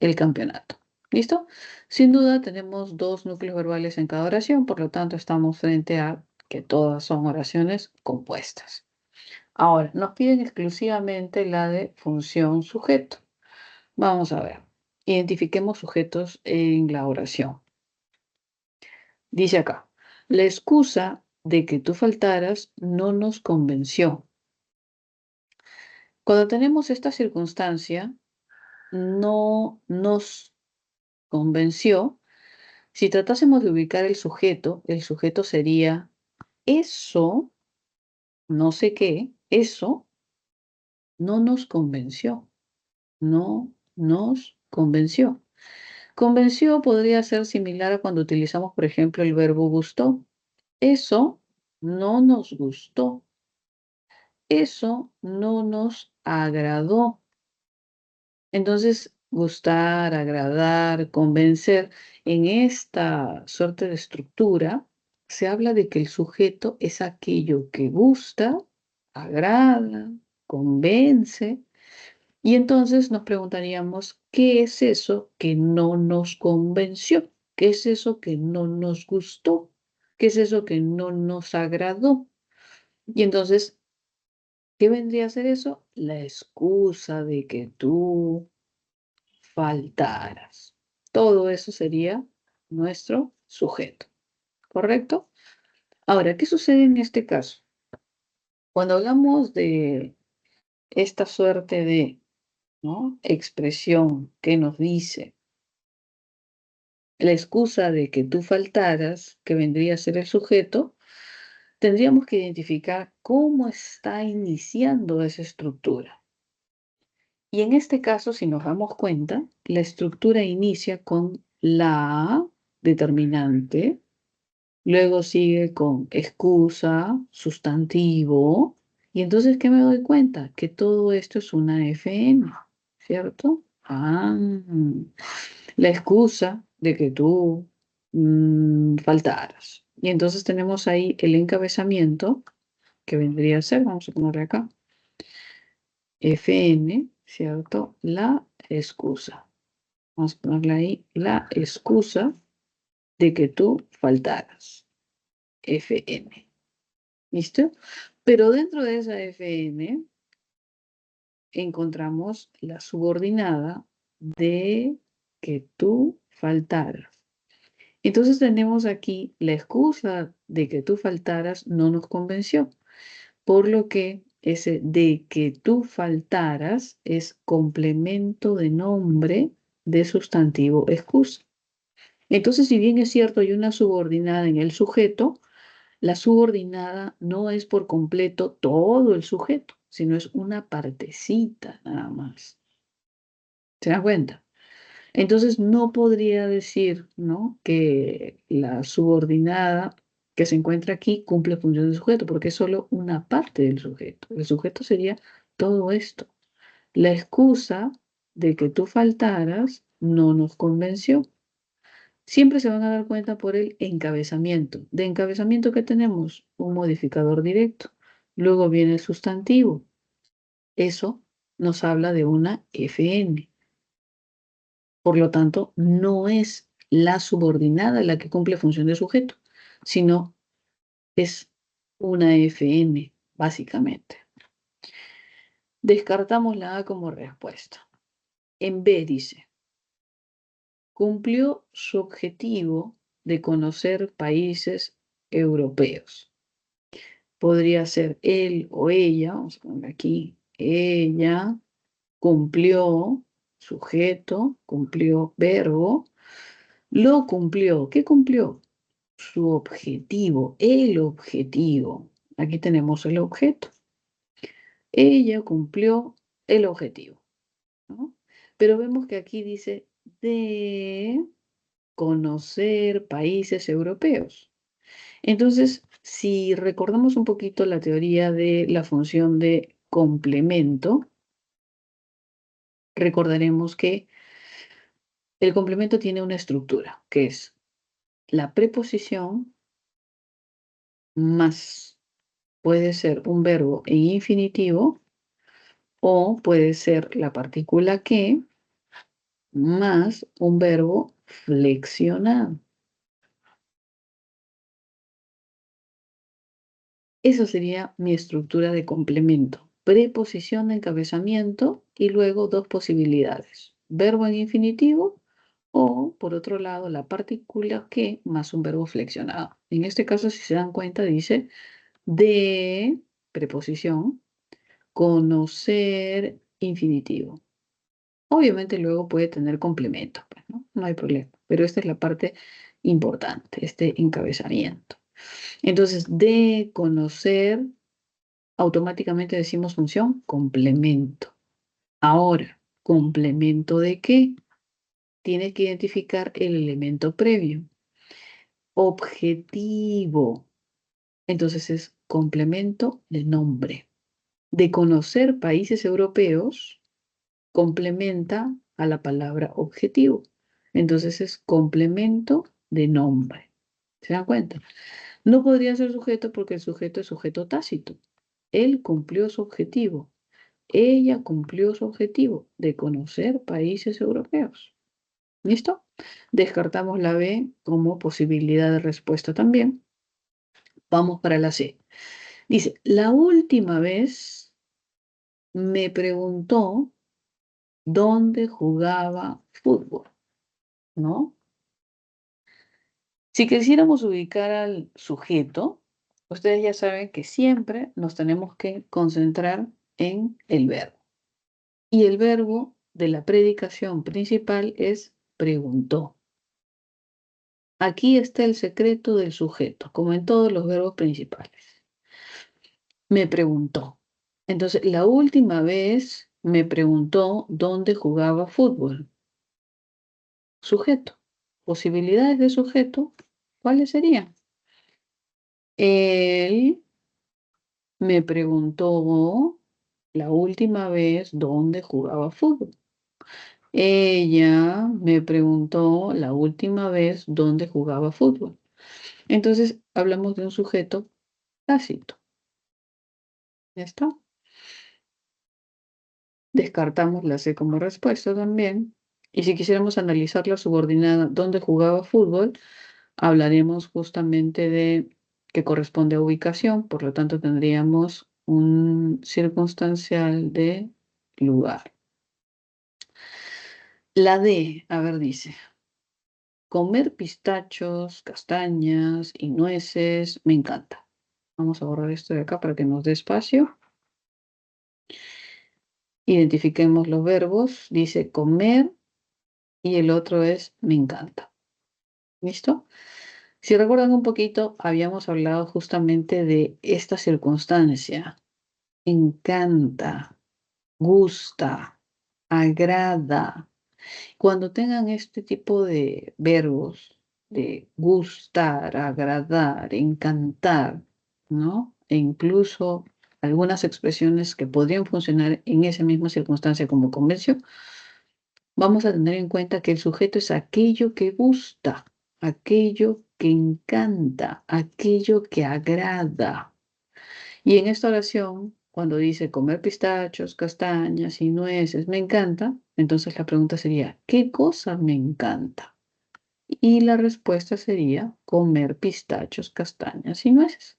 el campeonato. ¿Listo? Sin duda tenemos dos núcleos verbales en cada oración, por lo tanto estamos frente a que todas son oraciones compuestas. Ahora, nos piden exclusivamente la de función sujeto. Vamos a ver. Identifiquemos sujetos en la oración. Dice acá, la excusa de que tú faltaras no nos convenció. Cuando tenemos esta circunstancia, no nos convenció. Si tratásemos de ubicar el sujeto sería eso, no sé qué, eso no nos convenció, no nos convenció. Convenció podría ser similar a cuando utilizamos, por ejemplo, el verbo gustó. Eso no nos gustó. Eso no nos agradó. Entonces, gustar, agradar, convencer, en esta suerte de estructura, se habla de que el sujeto es aquello que gusta, agrada, convence, y entonces nos preguntaríamos, ¿qué es eso que no nos convenció? ¿Qué es eso que no nos gustó? ¿Qué es eso que no nos agradó? Y entonces, ¿qué vendría a ser eso? La excusa de que tú faltaras. Todo eso sería nuestro sujeto, ¿correcto? Ahora, ¿qué sucede en este caso? Cuando hablamos de esta suerte de, ¿no?, expresión que nos dice la excusa de que tú faltaras, que vendría a ser el sujeto, tendríamos que identificar cómo está iniciando esa estructura. Y en este caso, si nos damos cuenta, la estructura inicia con la determinante, luego sigue con excusa, sustantivo, y entonces, ¿qué me doy cuenta? Que todo esto es una FN, ¿cierto? La excusa de que tú faltaras. Y entonces tenemos ahí el encabezamiento, que vendría a ser, vamos a ponerle acá, FN, ¿cierto? La excusa. Vamos a ponerle ahí la excusa de que tú faltaras. FN. ¿Listo? Pero dentro de esa FN encontramos la subordinada de que tú faltaras. Entonces tenemos aquí la excusa de que tú faltaras no nos convenció, por lo que ese de que tú faltaras es complemento de nombre de sustantivo excusa. Entonces, si bien es cierto, hay una subordinada en el sujeto, la subordinada no es por completo todo el sujeto, sino es una partecita nada más. ¿Se dan cuenta? Entonces, no podría decir, ¿no?, que la subordinada que se encuentra aquí cumple función del sujeto, porque es solo una parte del sujeto. El sujeto sería todo esto. La excusa de que tú faltaras no nos convenció. Siempre se van a dar cuenta por el encabezamiento. De encabezamiento que tenemos un modificador directo. Luego viene el sustantivo. Eso nos habla de una FN. Por lo tanto, no es la subordinada la que cumple función de sujeto, sino es una FN, básicamente. Descartamos la A como respuesta. En B dice, cumplió su objetivo de conocer países europeos. Podría ser él o ella, vamos a poner aquí, ella cumplió, sujeto, cumplió verbo, lo cumplió. ¿Qué cumplió? Su objetivo, el objetivo. Aquí tenemos el objeto. Ella cumplió el objetivo, ¿no? Pero vemos que aquí dice de conocer países europeos. Entonces, si recordamos un poquito la teoría de la función de complemento, recordaremos que el complemento tiene una estructura, que es la preposición más, puede ser un verbo en infinitivo o puede ser la partícula que más un verbo flexionado. Esa sería mi estructura de complemento. Preposición de encabezamiento y luego dos posibilidades. Verbo en infinitivo o, por otro lado, la partícula que más un verbo flexionado. En este caso, si se dan cuenta, dice de preposición, conocer infinitivo. Obviamente luego puede tener complemento, pues, ¿no? No hay problema. Pero esta es la parte importante, este encabezamiento. Entonces, de conocer, automáticamente decimos función complemento. Ahora, ¿complemento de qué? Tiene que identificar el elemento previo. Objetivo. Entonces es complemento de nombre. De conocer países europeos, complementa a la palabra objetivo. Entonces es complemento de nombre. ¿Se dan cuenta? No podría ser sujeto porque el sujeto es sujeto tácito. Él cumplió su objetivo. Ella cumplió su objetivo de conocer países europeos. ¿Listo? Descartamos la B como posibilidad de respuesta también. Vamos para la C. Dice, la última vez me preguntó dónde jugaba fútbol, ¿no? Si quisiéramos ubicar al sujeto, ustedes ya saben que siempre nos tenemos que concentrar en el verbo. Y el verbo de la predicación principal es preguntó. Aquí está el secreto del sujeto, como en todos los verbos principales. me preguntó. Entonces, la última vez me preguntó dónde jugaba fútbol. Sujeto. Posibilidades de sujeto, ¿cuáles serían? Él me preguntó la última vez dónde jugaba fútbol. Ella me preguntó la última vez dónde jugaba fútbol. Entonces, hablamos de un sujeto tácito. ¿Ya está? Descartamos la C como respuesta también. Y si quisiéramos analizar la subordinada dónde jugaba fútbol, hablaremos justamente de que corresponde a ubicación, por lo tanto tendríamos un circunstancial de lugar. La D, a ver, dice, comer pistachos, castañas y nueces, me encanta. Vamos a borrar esto de acá para que nos dé espacio. Identifiquemos los verbos. Dice comer y el otro es me encanta. ¿Listo? Si recuerdan un poquito, habíamos hablado justamente de esta circunstancia. Encanta, gusta, agrada. Cuando tengan este tipo de verbos de gustar, agradar, encantar, ¿no? E incluso algunas expresiones que podrían funcionar en esa misma circunstancia como convención, vamos a tener en cuenta que el sujeto es aquello que gusta, aquello que encanta, aquello que agrada. Y en esta oración, cuando dice comer pistachos, castañas y nueces, me encanta, entonces la pregunta sería, ¿qué cosa me encanta? Y la respuesta sería comer pistachos, castañas y nueces.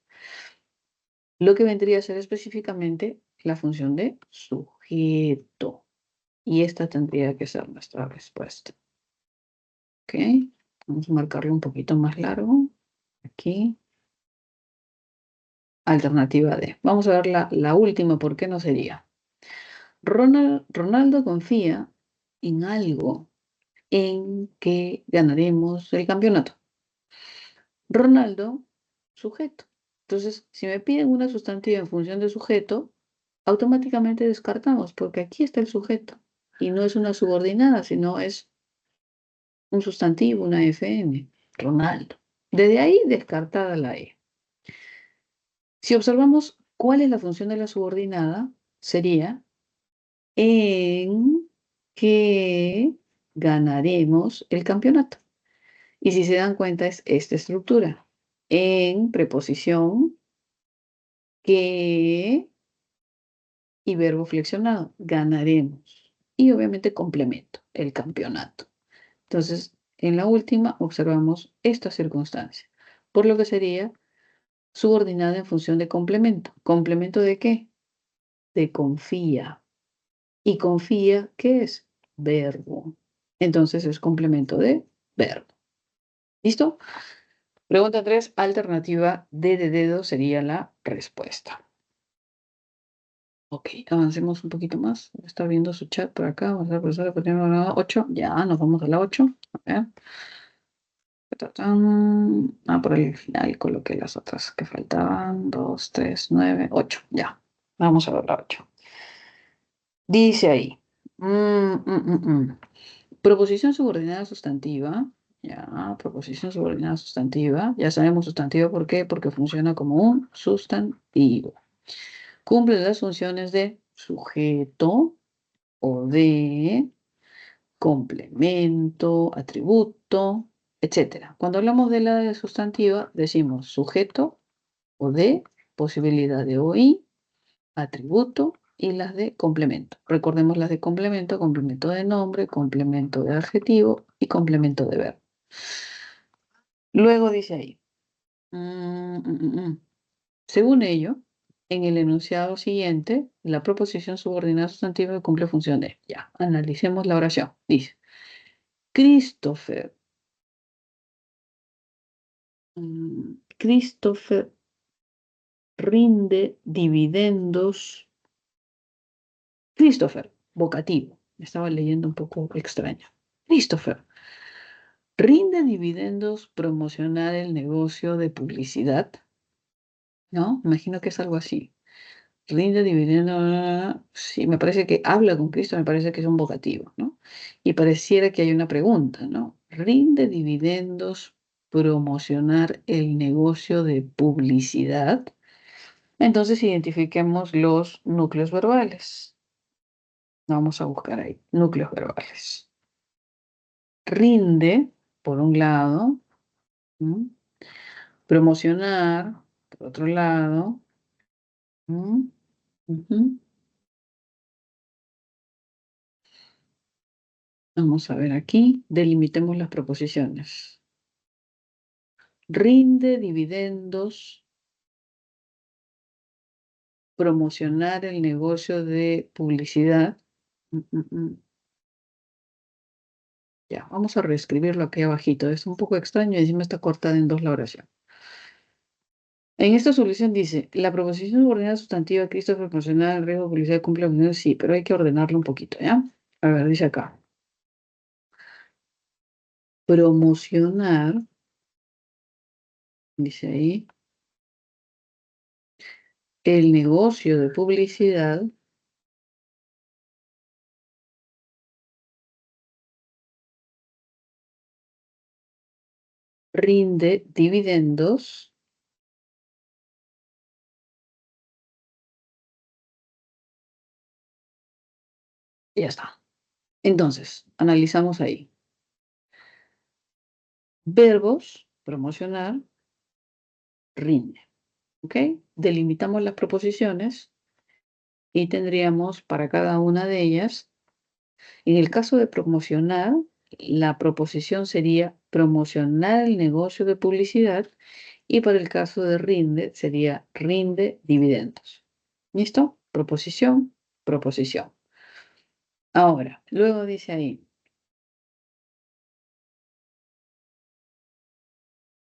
Lo que vendría a ser específicamente la función de sujeto. Y esta tendría que ser nuestra respuesta. ¿Ok? Vamos a marcarlo un poquito más largo. Aquí. Alternativa D. Vamos a ver la última, ¿por qué no sería? Ronaldo confía en algo en que ganaremos el campeonato. Ronaldo, sujeto. Entonces, si me piden una sustantiva en función de sujeto, automáticamente descartamos, porque aquí está el sujeto. Y no es una subordinada, sino es un sustantivo, una FN. Ronaldo. Desde ahí, descartada la E. Si observamos cuál es la función de la subordinada, sería en que ganaremos el campeonato. Y si se dan cuenta es esta estructura. En preposición, que y verbo flexionado, ganaremos. Y obviamente complemento, el campeonato. Entonces, en la última observamos esta circunstancia, por lo que sería subordinada en función de complemento. ¿Complemento de qué? De confía. ¿Y confía qué es? Verbo. Entonces es complemento de verbo. ¿Listo? Pregunta 3, alternativa D de dedo sería la respuesta. Ok, avancemos un poquito más. Está viendo su chat por acá. Vamos a ver, profesora, tenemos la 8. Ya, nos vamos a la 8. A ver. Ah, por el final coloqué las otras que faltaban. 2, 3, 9, 8. Ya, vamos a ver la 8. Dice ahí. Proposición subordinada sustantiva. Ya, proposición subordinada sustantiva. Ya sabemos sustantivo, ¿por qué? Porque funciona como un sustantivo. Cumple las funciones de sujeto o de complemento, atributo, etc. Cuando hablamos de la de sustantiva, decimos sujeto o de, posibilidad de OI, atributo y las de complemento. Recordemos las de complemento, complemento de nombre, complemento de adjetivo y complemento de verbo. Luego dice ahí, según ello, en el enunciado siguiente, la proposición subordinada sustantiva cumple funciones. Ya, analicemos la oración. Dice, Christopher. Christopher rinde dividendos. Christopher, vocativo. Estaba leyendo un poco extraño. Christopher, rinde dividendos promocionar el negocio de publicidad. ¿No? Imagino que es algo así. Rinde dividendo. Sí, me parece que habla con Cristo, me parece que es un vocativo, ¿no? Y pareciera que hay una pregunta, ¿no? Rinde dividendos promocionar el negocio de publicidad. Entonces identifiquemos los núcleos verbales. Vamos a buscar ahí, núcleos verbales. Rinde, por un lado, ¿m? Promocionar, por otro lado. Ujú. Vamos a ver aquí, delimitemos las proposiciones. Rinde dividendos, promocionar el negocio de publicidad. Mm. Ya, vamos a reescribirlo aquí abajito. Es un poco extraño y encima está cortada en dos la oración. En esta solución dice, la proposición subordinada sustantiva Cristo proporcional el riesgo de publicidad cumple la función, sí, pero hay que ordenarlo un poquito, ¿ya? A ver, dice acá. Promocionar, dice ahí, el negocio de publicidad rinde dividendos y ya está. Entonces, analizamos ahí. Verbos, promocionar, rinde. ¿Ok? Delimitamos las proposiciones y tendríamos para cada una de ellas, en el caso de promocionar, la proposición sería promocionar el negocio de publicidad y para el caso de rinde sería rinde dividendos. ¿Listo? Proposición, proposición. Ahora, luego dice ahí,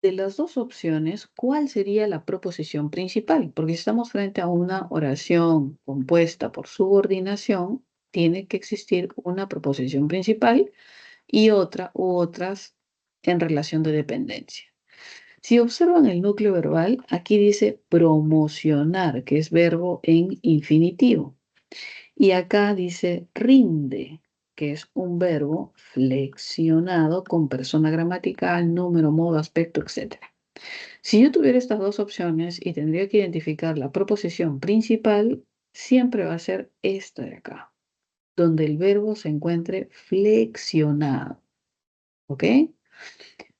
de las dos opciones, ¿cuál sería la proposición principal? Porque si estamos frente a una oración compuesta por subordinación, tiene que existir una proposición principal y otra u otras en relación de dependencia. Si observan el núcleo verbal, aquí dice promocionar, que es verbo en infinitivo. Y acá dice rinde, que es un verbo flexionado con persona gramatical, número, modo, aspecto, etc. Si yo tuviera estas dos opciones y tendría que identificar la proposición principal, siempre va a ser esta de acá, donde el verbo se encuentre flexionado. ¿Ok?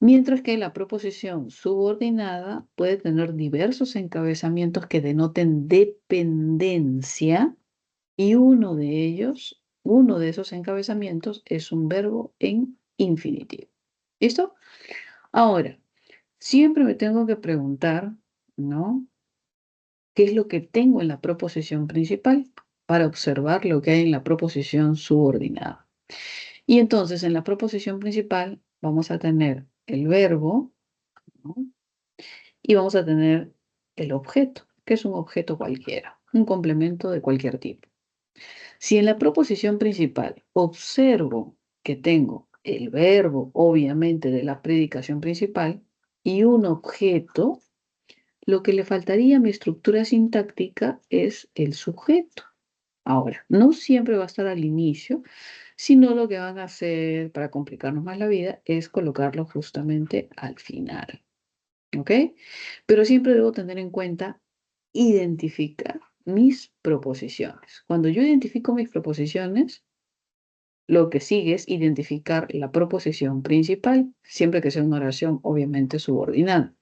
Mientras que la proposición subordinada puede tener diversos encabezamientos que denoten dependencia y uno de esos encabezamientos es un verbo en infinitivo. ¿Listo? Ahora, siempre me tengo que preguntar, ¿no? ¿Qué es lo que tengo en la proposición principal para observar lo que hay en la proposición subordinada? Y entonces en la proposición principal vamos a tener el verbo, ¿no? Y vamos a tener el objeto, que es un objeto cualquiera, un complemento de cualquier tipo. Si en la proposición principal observo que tengo el verbo, obviamente, de la predicación principal y un objeto, lo que le faltaría a mi estructura sintáctica es el sujeto. Ahora, no siempre va a estar al inicio, sino lo que van a hacer para complicarnos más la vida es colocarlo justamente al final. ¿Ok? Pero siempre debo tener en cuenta identificar mis proposiciones. Cuando yo identifico mis proposiciones, lo que sigue es identificar la proposición principal, siempre que sea una oración obviamente subordinada.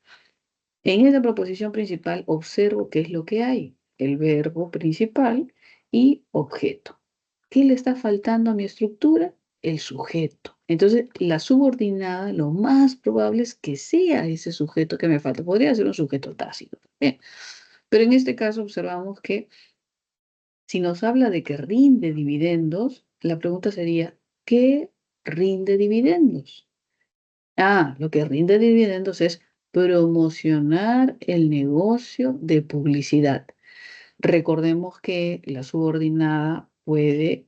En esa proposición principal observo qué es lo que hay, el verbo principal y objeto. ¿Qué le está faltando a mi estructura? El sujeto. Entonces, la subordinada, lo más probable es que sea ese sujeto que me falta. Podría ser un sujeto tácito también. Pero en este caso observamos que si nos habla de que rinde dividendos, la pregunta sería, ¿qué rinde dividendos? Ah, lo que rinde dividendos es promocionar el negocio de publicidad. Recordemos que la subordinada puede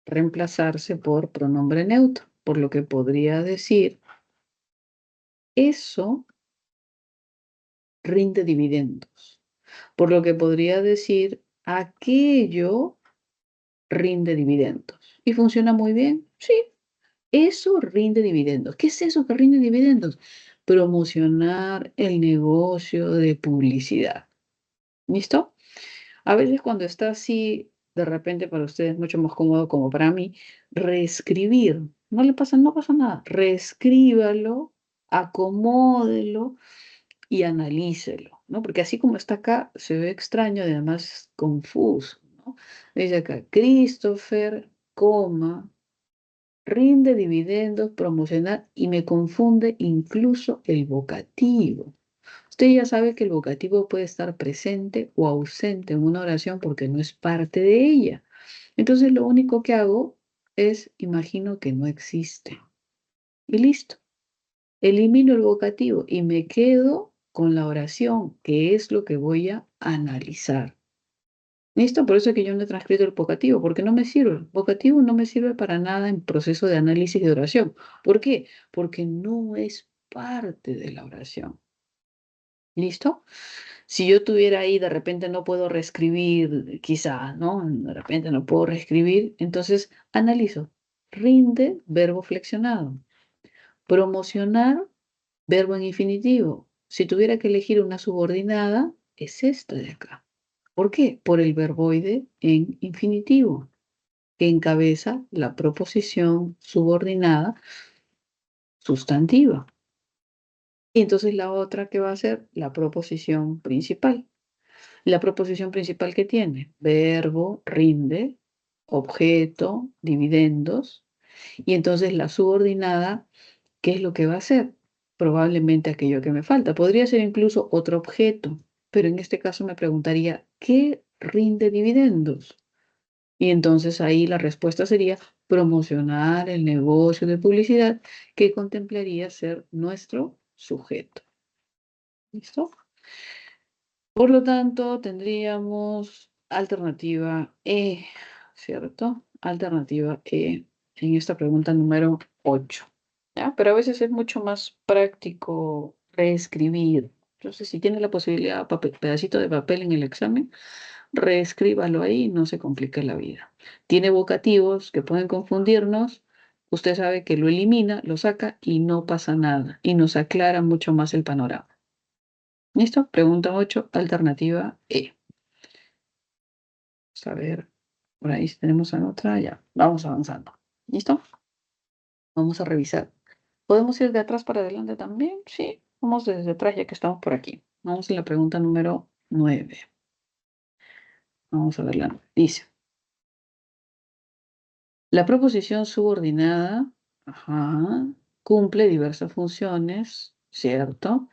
reemplazarse por pronombre neutro, por lo que podría decir, eso rinde dividendos. Por lo que podría decir, aquello rinde dividendos. ¿Y funciona muy bien? Sí, eso rinde dividendos. ¿Qué es eso que rinde dividendos? Promocionar el negocio de publicidad. ¿Listo? A veces cuando está así, de repente para ustedes es mucho más cómodo como para mí, reescribir. No pasa nada. Reescríbalo, acomódelo y analícelo, ¿no? Porque así como está acá, se ve extraño y además confuso, ¿no? Dice acá, Christopher, coma, rinde dividendos, promocional y me confunde incluso el vocativo. Usted ya sabe que el vocativo puede estar presente o ausente en una oración porque no es parte de ella. Entonces lo único que hago es imagino que no existe. Y listo. Elimino el vocativo y me quedo con la oración, que es lo que voy a analizar. ¿Listo? Por eso es que yo no he transcrito el vocativo, porque no me sirve. El vocativo no me sirve para nada en proceso de análisis de oración. ¿Por qué? Porque no es parte de la oración. ¿Listo? Si yo tuviera ahí, de repente no puedo reescribir, quizá, ¿no? De repente no puedo reescribir, entonces analizo. Rinde, verbo flexionado. Promocionar, verbo en infinitivo. Si tuviera que elegir una subordinada, es esta de acá. ¿Por qué? Por el verboide en infinitivo, que encabeza la proposición subordinada sustantiva. Y entonces la otra que va a ser la proposición principal. La proposición principal que tiene, verbo, rinde, objeto, dividendos, y entonces la subordinada, ¿qué es lo que va a hacer? Probablemente aquello que me falta. Podría ser incluso otro objeto, pero en este caso me preguntaría, ¿qué rinde dividendos? Y entonces ahí la respuesta sería promocionar el negocio de publicidad que contemplaría ser nuestro sujeto. ¿Listo? Por lo tanto, tendríamos alternativa E, ¿cierto? Alternativa E en esta pregunta número 8. ¿Ya? Pero a veces es mucho más práctico reescribir. Entonces, si tiene la posibilidad, pedacito de papel en el examen, reescríbalo ahí, no se complique la vida. Tiene vocativos que pueden confundirnos. Usted sabe que lo elimina, lo saca y no pasa nada. Y nos aclara mucho más el panorama. ¿Listo? Pregunta 8, alternativa E. Vamos a ver, por ahí si tenemos a otra, ya, vamos avanzando. ¿Listo? Vamos a revisar. ¿Podemos ir de atrás para adelante también? Sí, vamos desde atrás ya que estamos por aquí. Vamos a la pregunta número 9. Vamos a verla. Dice, la proposición subordinada, ajá, cumple diversas funciones, ¿cierto?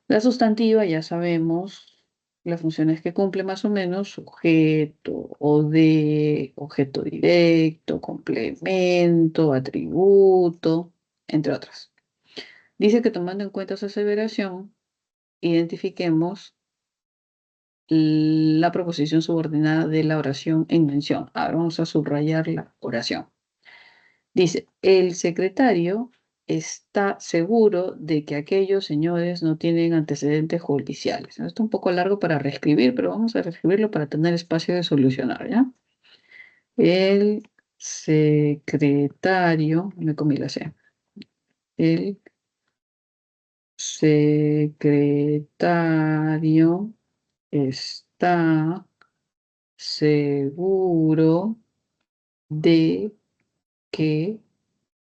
La sustantiva, ya sabemos, las funciones que cumple más o menos, sujeto o de objeto directo, complemento, atributo, entre otras. Dice que tomando en cuenta esa aseveración, identifiquemos la proposición subordinada de la oración en mención. Ahora vamos a subrayar la oración. Dice, el secretario está seguro de que aquellos señores no tienen antecedentes judiciales. Esto es un poco largo para reescribir, pero vamos a reescribirlo para tener espacio de solucionar, ¿ya? El secretario, me comí la C. El secretario está seguro de que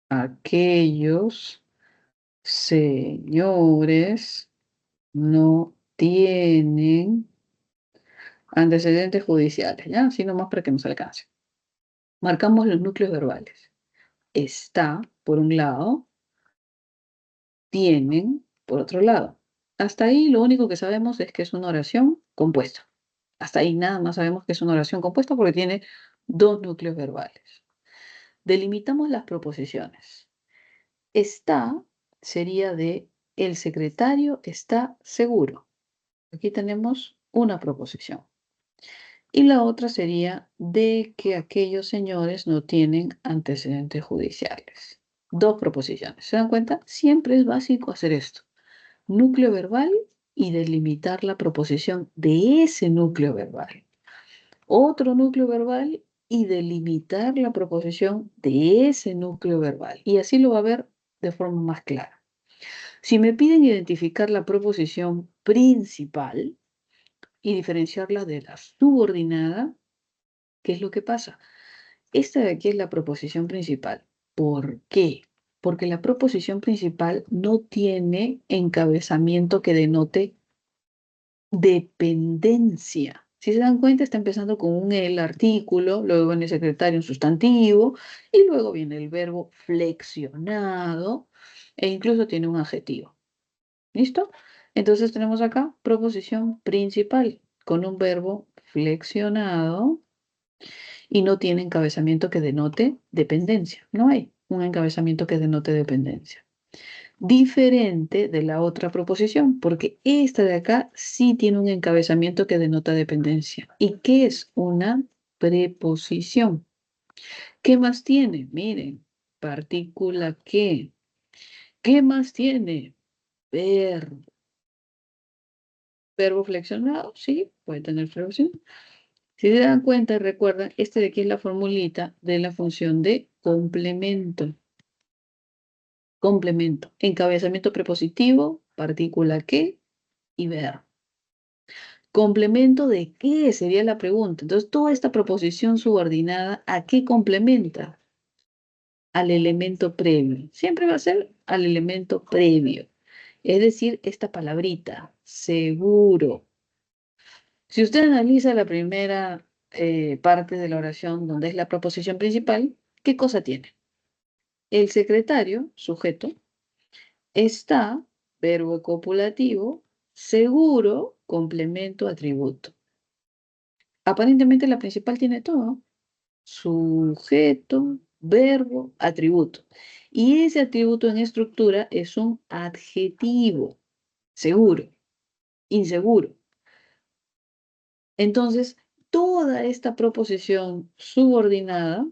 aquellos señores no tienen antecedentes judiciales, ¿ya? Así nomás para que nos alcance. Marcamos los núcleos verbales. Está, por un lado, tienen, por otro lado. Hasta ahí lo único que sabemos es que es una oración compuesta. Hasta ahí nada más sabemos que es una oración compuesta porque tiene dos núcleos verbales. Delimitamos las proposiciones. Está sería de el secretario está seguro. Aquí tenemos una proposición. Y la otra sería de que aquellos señores no tienen antecedentes judiciales. Dos proposiciones. ¿Se dan cuenta? Siempre es básico hacer esto. Núcleo verbal y delimitar la proposición de ese núcleo verbal. otro núcleo verbal y delimitar la proposición de ese núcleo verbal. Y así lo va a ver de forma más clara. Si me piden identificar la proposición principal y diferenciarla de la subordinada, ¿qué es lo que pasa? Esta de aquí es la proposición principal. ¿Por qué? Porque la proposición principal no tiene encabezamiento que denote dependencia. Si se dan cuenta, está empezando con un el artículo, luego viene el secretario, un sustantivo, y luego viene el verbo flexionado, e incluso tiene un adjetivo. ¿Listo? Entonces tenemos acá proposición principal con un verbo flexionado y no tiene encabezamiento que denote dependencia. No hay un encabezamiento que denote dependencia. Diferente de la otra proposición, porque esta de acá sí tiene un encabezamiento que denota dependencia. ¿Y qué es una preposición? ¿Qué más tiene? Miren, partícula que. ¿Qué más tiene? Verbo. Verbo flexionado, sí, puede tener preposición. Si se dan cuenta, recuerdan, este de aquí es la formulita de la función de complemento. Complemento. Encabezamiento prepositivo, partícula que y verbo. ¿Complemento de qué? Sería la pregunta. Entonces, toda esta proposición subordinada, ¿a qué complementa? Al elemento previo. Siempre va a ser al elemento previo. Es decir, esta palabrita, seguro. Si usted analiza la primera parte de la oración, donde es la proposición principal, ¿qué cosa tiene? El secretario, sujeto, está, verbo copulativo, seguro, complemento, atributo. Aparentemente la principal tiene todo. Sujeto, verbo, atributo. Y ese atributo en estructura es un adjetivo, seguro, inseguro. Entonces, toda esta proposición subordinada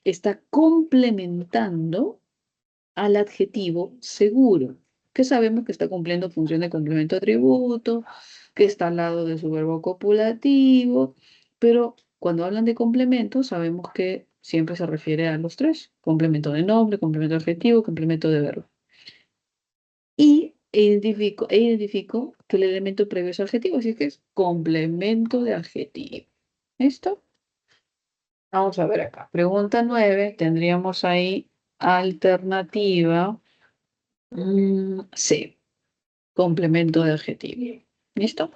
está complementando al adjetivo seguro, que sabemos que está cumpliendo función de complemento atributo, que está al lado de su verbo copulativo, pero cuando hablan de complemento sabemos que siempre se refiere a los tres: complemento de nombre, complemento de adjetivo, complemento de verbo. Y identifico que el elemento previo es adjetivo, así que es complemento de adjetivo. ¿Listo? Vamos a ver acá. Pregunta 9, tendríamos ahí alternativa C, complemento de adjetivo. ¿Listo?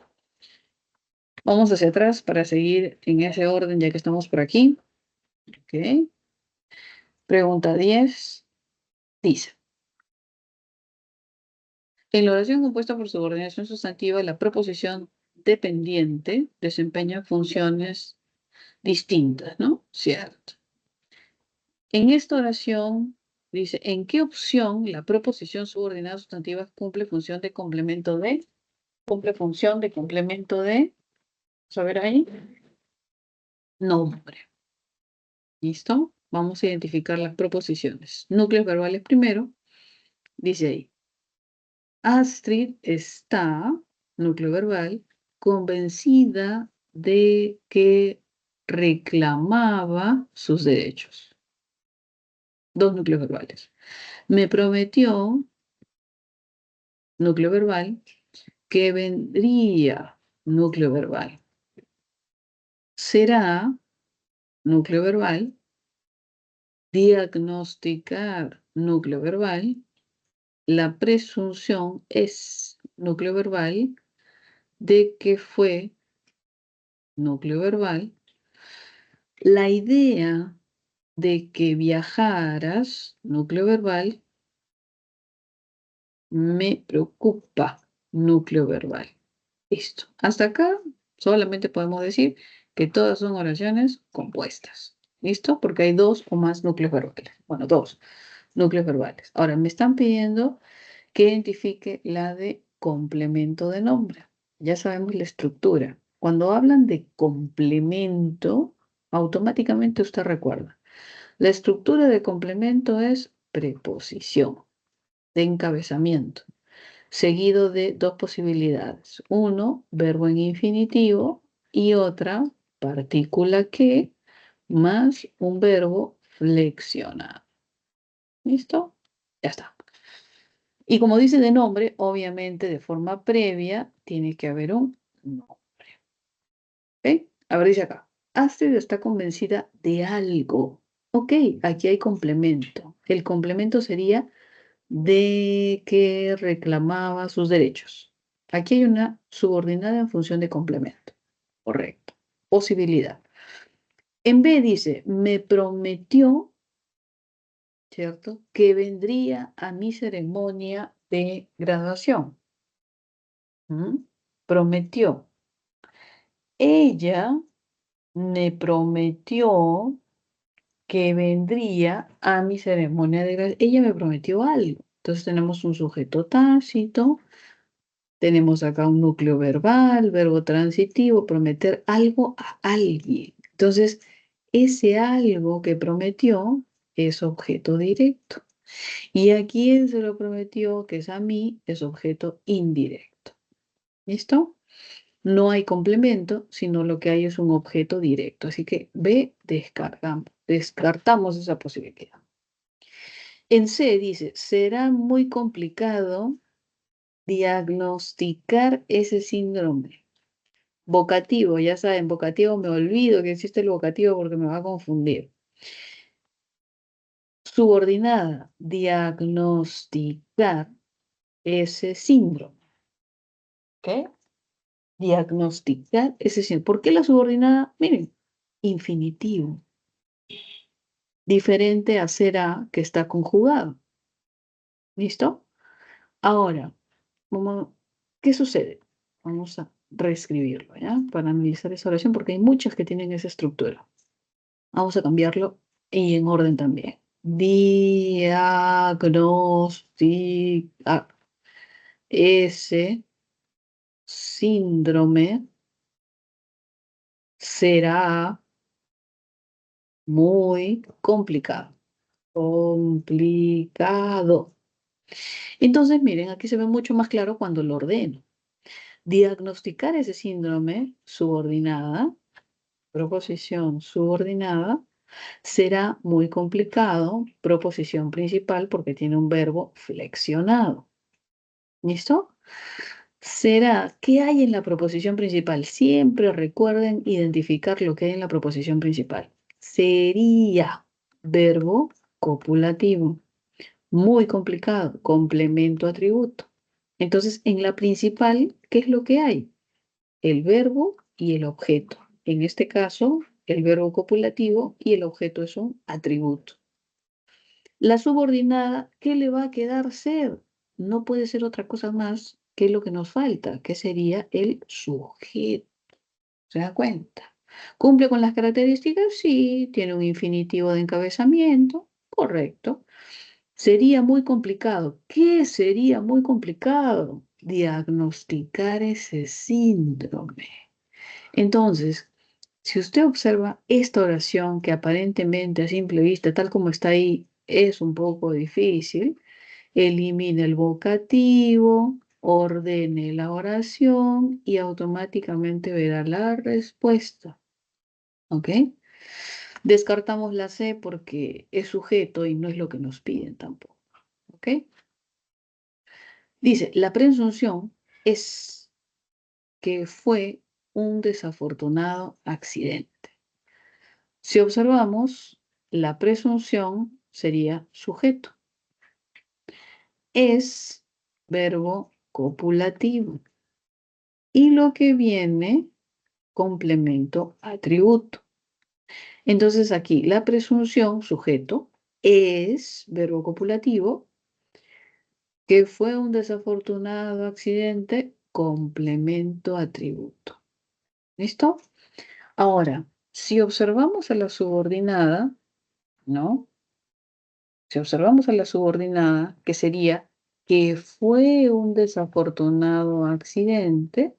Vamos hacia atrás para seguir en ese orden ya que estamos por aquí. Ok. Pregunta 10 dice: en la oración compuesta por subordinación sustantiva, la proposición dependiente desempeña funciones distintas, ¿no? Cierto. En esta oración dice: ¿en qué opción la proposición subordinada sustantiva cumple función de complemento de? Cumple función de complemento de, vamos a ver ahí, nombre. ¿Listo? Vamos a identificar las proposiciones. Núcleos verbales primero. Dice ahí: Astrid está, núcleo verbal, convencida de que reclamaba sus derechos. Dos núcleos verbales. Me prometió, núcleo verbal, que vendría, núcleo verbal. Será, núcleo verbal, diagnosticar, núcleo verbal. La presunción es, núcleo verbal, de que fue, núcleo verbal. La idea de que viajaras, núcleo verbal, me preocupa, núcleo verbal. Listo. Hasta acá solamente podemos decir que todas son oraciones compuestas. ¿Listo? Porque hay dos o más núcleos verbales. Bueno, dos núcleos verbales. Ahora me están pidiendo que identifique la de complemento de nombre. Ya sabemos la estructura. Cuando hablan de complemento, automáticamente usted recuerda. La estructura de complemento es preposición de encabezamiento, seguido de dos posibilidades. Uno, verbo en infinitivo, y otra, partícula que más un verbo flexionado. ¿Listo? Ya está. Y como dice de nombre, obviamente de forma previa tiene que haber un nombre. ¿Ok? A ver, dice acá. Astrid está convencida de algo. Ok, aquí hay complemento. El complemento sería de que reclamaba sus derechos. Aquí hay una subordinada en función de complemento. Correcto. Posibilidad. En B dice, me prometió, ¿cierto?, que vendría a mi ceremonia de graduación. Prometió. Ella me prometió que vendría a mi ceremonia de graduación. Ella me prometió algo. Entonces tenemos un sujeto tácito, tenemos acá un núcleo verbal, verbo transitivo, prometer algo a alguien. Entonces, ese algo que prometió es objeto directo. Y a quien se lo prometió, que es a mí, es objeto indirecto. ¿Listo? No hay complemento, sino lo que hay es un objeto directo. Así que B, descartamos esa posibilidad. En C dice, será muy complicado diagnosticar ese síndrome. Vocativo, ya saben, vocativo, me olvido que existe el vocativo porque me va a confundir. Subordinada, diagnosticar ese síndrome. ¿Ok? Diagnosticar ese síndrome. ¿Por qué la subordinada? Miren, infinitivo. Diferente a será que está conjugado. ¿Listo? Ahora, ¿qué sucede? Vamos a reescribirlo, ¿ya? Para analizar esa oración, porque hay muchas que tienen esa estructura. Vamos a cambiarlo y en orden también. Diagnostica ese síndrome será muy complicado. Complicado. Entonces, miren, aquí se ve mucho más claro cuando lo ordeno. Diagnosticar ese síndrome subordinada, proposición subordinada, será muy complicado, proposición principal, porque tiene un verbo flexionado. ¿Listo? Será, ¿qué hay en la proposición principal? Siempre recuerden identificar lo que hay en la proposición principal. Sería, verbo copulativo. Muy complicado, complemento atributo. Entonces, en la principal, ¿qué es lo que hay? El verbo y el objeto. En este caso, el verbo copulativo y el objeto es un atributo. La subordinada, ¿qué le va a quedar ser? No puede ser otra cosa más que lo que nos falta, que sería el sujeto. ¿Se da cuenta? ¿Cumple con las características? Sí. ¿Tiene un infinitivo de encabezamiento? Correcto. Sería muy complicado. ¿Qué sería muy complicado? Diagnosticar ese síndrome. Entonces, si usted observa esta oración que aparentemente a simple vista, tal como está ahí, es un poco difícil, elimine el vocativo, ordene la oración y automáticamente verá la respuesta. ¿Ok? Descartamos la C porque es sujeto y no es lo que nos piden tampoco. ¿Ok? Dice, la presunción es que fue un desafortunado accidente. Si observamos, la presunción sería sujeto. Es verbo copulativo. Y lo que viene, complemento atributo. Entonces aquí la presunción, sujeto, es verbo copulativo, que fue un desafortunado accidente, complemento atributo. ¿Listo? Ahora, si observamos a la subordinada, ¿no? Si observamos a la subordinada, que sería que fue un desafortunado accidente,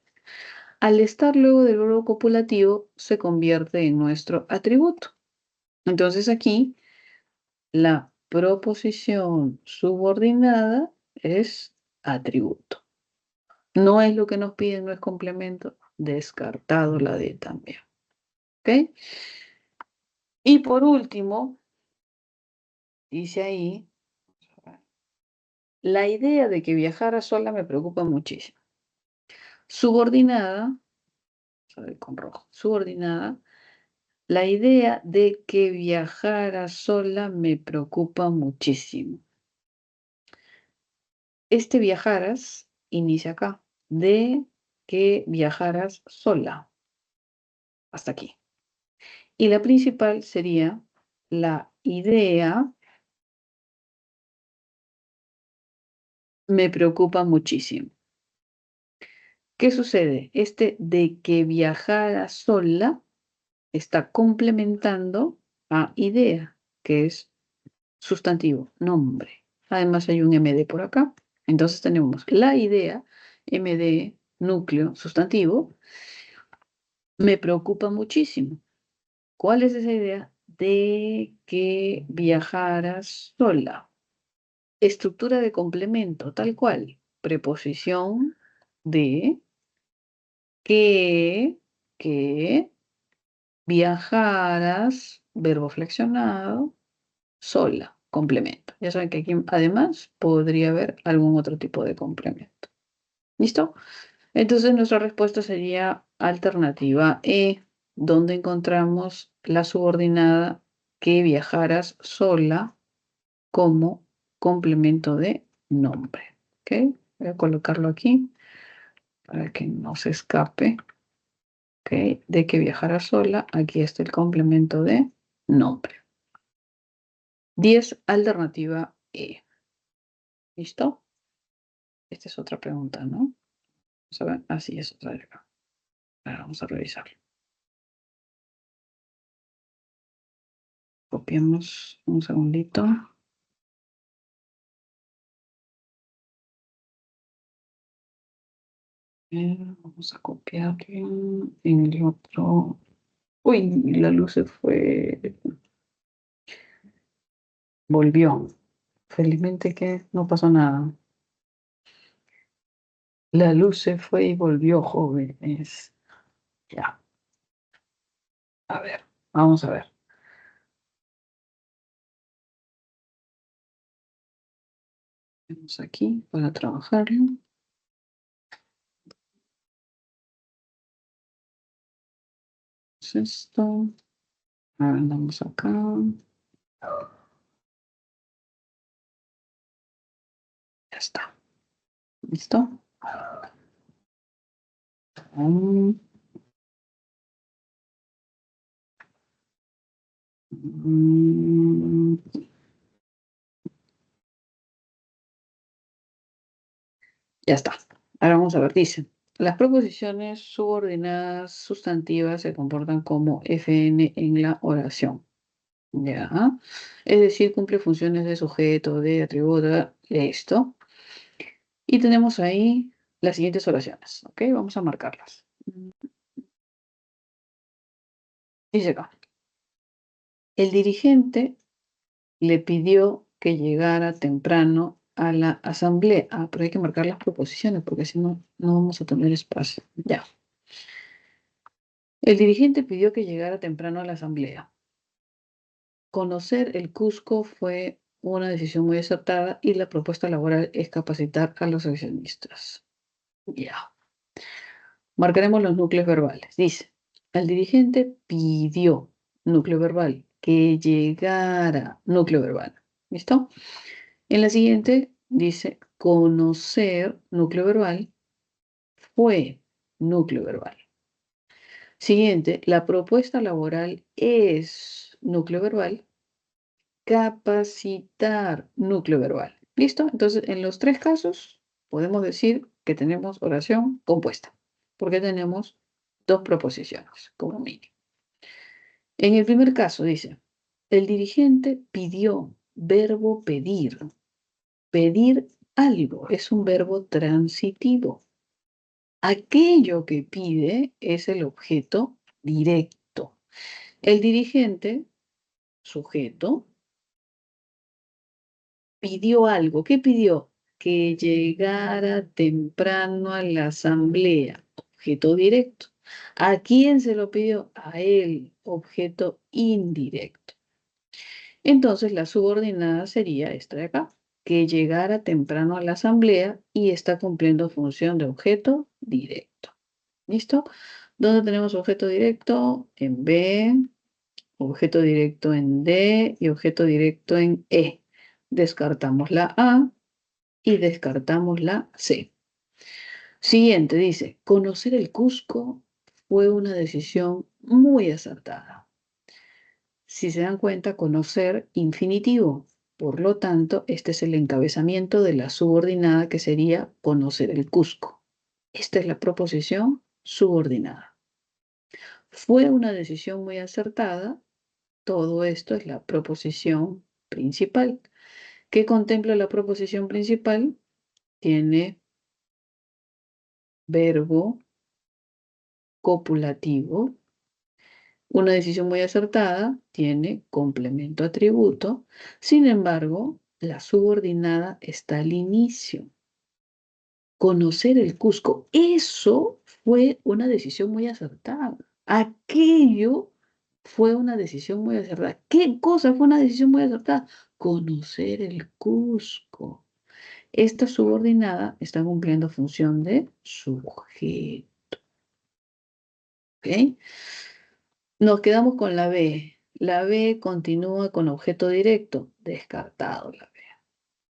al estar luego del verbo copulativo se convierte en nuestro atributo. Entonces aquí la proposición subordinada es atributo. No es lo que nos piden, no es complemento. Descartado la D también. ¿Ok? Y por último, dice ahí, la idea de que viajara sola me preocupa muchísimo. Subordinada, ¿sabe? Con rojo, subordinada, la idea de que viajara sola me preocupa muchísimo. Este viajaras inicia acá, de que viajaras sola, hasta aquí. Y la principal sería la idea me preocupa muchísimo. ¿Qué sucede? Este de que viajara sola está complementando a idea, que es sustantivo, nombre. Además hay un MD por acá. Entonces tenemos la idea, MD, núcleo, sustantivo. Me preocupa muchísimo. ¿Cuál es esa idea? De que viajaras sola. Estructura de complemento, tal cual. Preposición de que viajaras, verbo flexionado, sola, complemento. Ya saben que aquí además podría haber algún otro tipo de complemento. ¿Listo? Entonces nuestra respuesta sería alternativa E, donde encontramos la subordinada que viajaras sola como complemento de nombre. ¿Ok? Voy a colocarlo aquí para que no se escape. ¿Ok? De que viajara sola, aquí está el complemento de nombre. 10, alternativa E. ¿Listo? Esta es otra pregunta, ¿no? Vamos a ver. Así es otra de acá. Ahora vamos a revisarlo. Copiamos un segundito. Vamos a copiar en el otro. Uy, la luz se fue. Volvió. Felizmente que no pasó nada. La luz se fue y volvió, jóvenes. Ya. A ver, vamos a ver. Vamos aquí para trabajarlo. Es esto. Ahora andamos acá. Ya está. ¿Listo? Mm, mm, ya está. Ahora vamos a ver. Dice, las proposiciones subordinadas sustantivas se comportan como FN en la oración. Ya. Es decir, cumple funciones de sujeto, de atributo, esto. Y tenemos ahí las siguientes oraciones. ¿Ok? Vamos a marcarlas. Dice acá. El dirigente le pidió que llegara temprano a la asamblea. Ah, pero hay que marcar las proposiciones porque si no, no vamos a tener espacio. Ya. El dirigente pidió que llegara temprano a la asamblea. Conocer el Cusco fue una decisión muy acertada y la propuesta laboral es capacitar a los accionistas. Ya. Marcaremos los núcleos verbales. Dice, el dirigente pidió, núcleo verbal, que llegara, núcleo verbal. ¿Listo? En la siguiente dice, conocer, núcleo verbal, fue, núcleo verbal. Siguiente, la propuesta laboral es, núcleo verbal, capacitar, núcleo verbal. ¿Listo? Entonces, en los tres casos, podemos decir que tenemos oración compuesta, porque tenemos dos proposiciones, como mínimo. En el primer caso dice, el dirigente pidió, verbo pedir. Pedir algo es un verbo transitivo. Aquello que pide es el objeto directo. El dirigente, sujeto, pidió algo. ¿Qué pidió? Que llegara temprano a la asamblea. Objeto directo. ¿A quién se lo pidió? A él, objeto indirecto. Entonces la subordinada sería esta de acá, que llegara temprano a la asamblea y está cumpliendo función de objeto directo. ¿Listo? ¿Dónde tenemos objeto directo? En B, objeto directo en D y objeto directo en E. Descartamos la A y descartamos la C. Siguiente, dice, conocer el Cusco fue una decisión muy acertada. Si se dan cuenta, conocer infinitivo. Por lo tanto, este es el encabezamiento de la subordinada que sería conocer el Cusco. Esta es la proposición subordinada. Fue una decisión muy acertada. Todo esto es la proposición principal. ¿Qué contempla la proposición principal? Tiene verbo copulativo. Una decisión muy acertada tiene complemento atributo. Sin embargo, la subordinada está al inicio. Conocer el Cusco. Eso fue una decisión muy acertada. Aquello fue una decisión muy acertada. ¿Qué cosa fue una decisión muy acertada? Conocer el Cusco. Esta subordinada está cumpliendo función de sujeto. ¿Ok? Nos quedamos con la B. La B continúa con objeto directo. Descartado la B.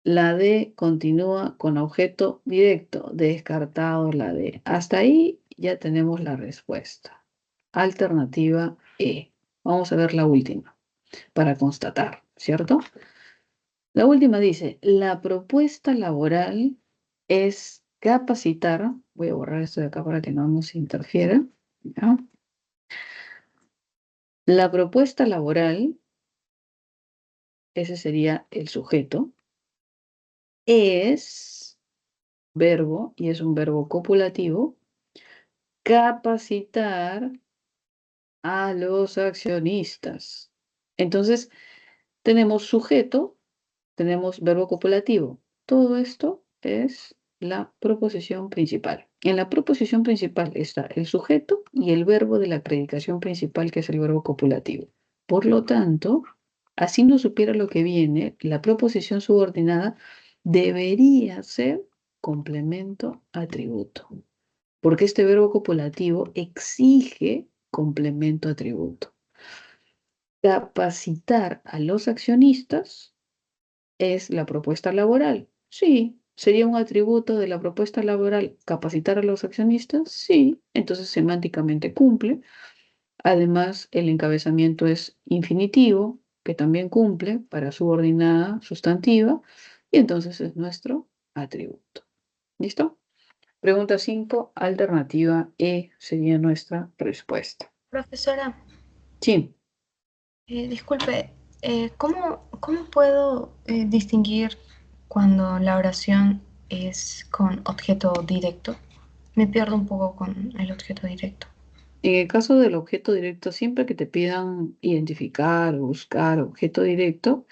La D continúa con objeto directo. Descartado la D. Hasta ahí ya tenemos la respuesta. Alternativa E. Vamos a ver la última para constatar, ¿cierto? La última dice, la propuesta laboral es capacitar, voy a borrar esto de acá para que no nos interfiera, ¿ya? La propuesta laboral, ese sería el sujeto, es verbo, y es un verbo copulativo, capacitar a los accionistas. Entonces, tenemos sujeto, tenemos verbo copulativo. Todo esto es la proposición principal. En la proposición principal está el sujeto y el verbo de la predicación principal, que es el verbo copulativo. Por lo tanto, así no supiera lo que viene, la proposición subordinada debería ser complemento atributo, porque este verbo copulativo exige complemento atributo. Capacitar a los accionistas es la propuesta laboral. Sí. ¿Sería un atributo de la propuesta laboral capacitar a los accionistas? Sí. Entonces semánticamente cumple. Además, el encabezamiento es infinitivo, que también cumple para subordinada sustantiva, y entonces es nuestro atributo. ¿Listo? Pregunta 5, alternativa E sería nuestra respuesta. Profesora, Sí. disculpe, ¿cómo puedo distinguir cuando la oración es con objeto directo? Me pierdo un poco con el objeto directo. En el caso del objeto directo, siempre que te pidan identificar o buscar objeto directo,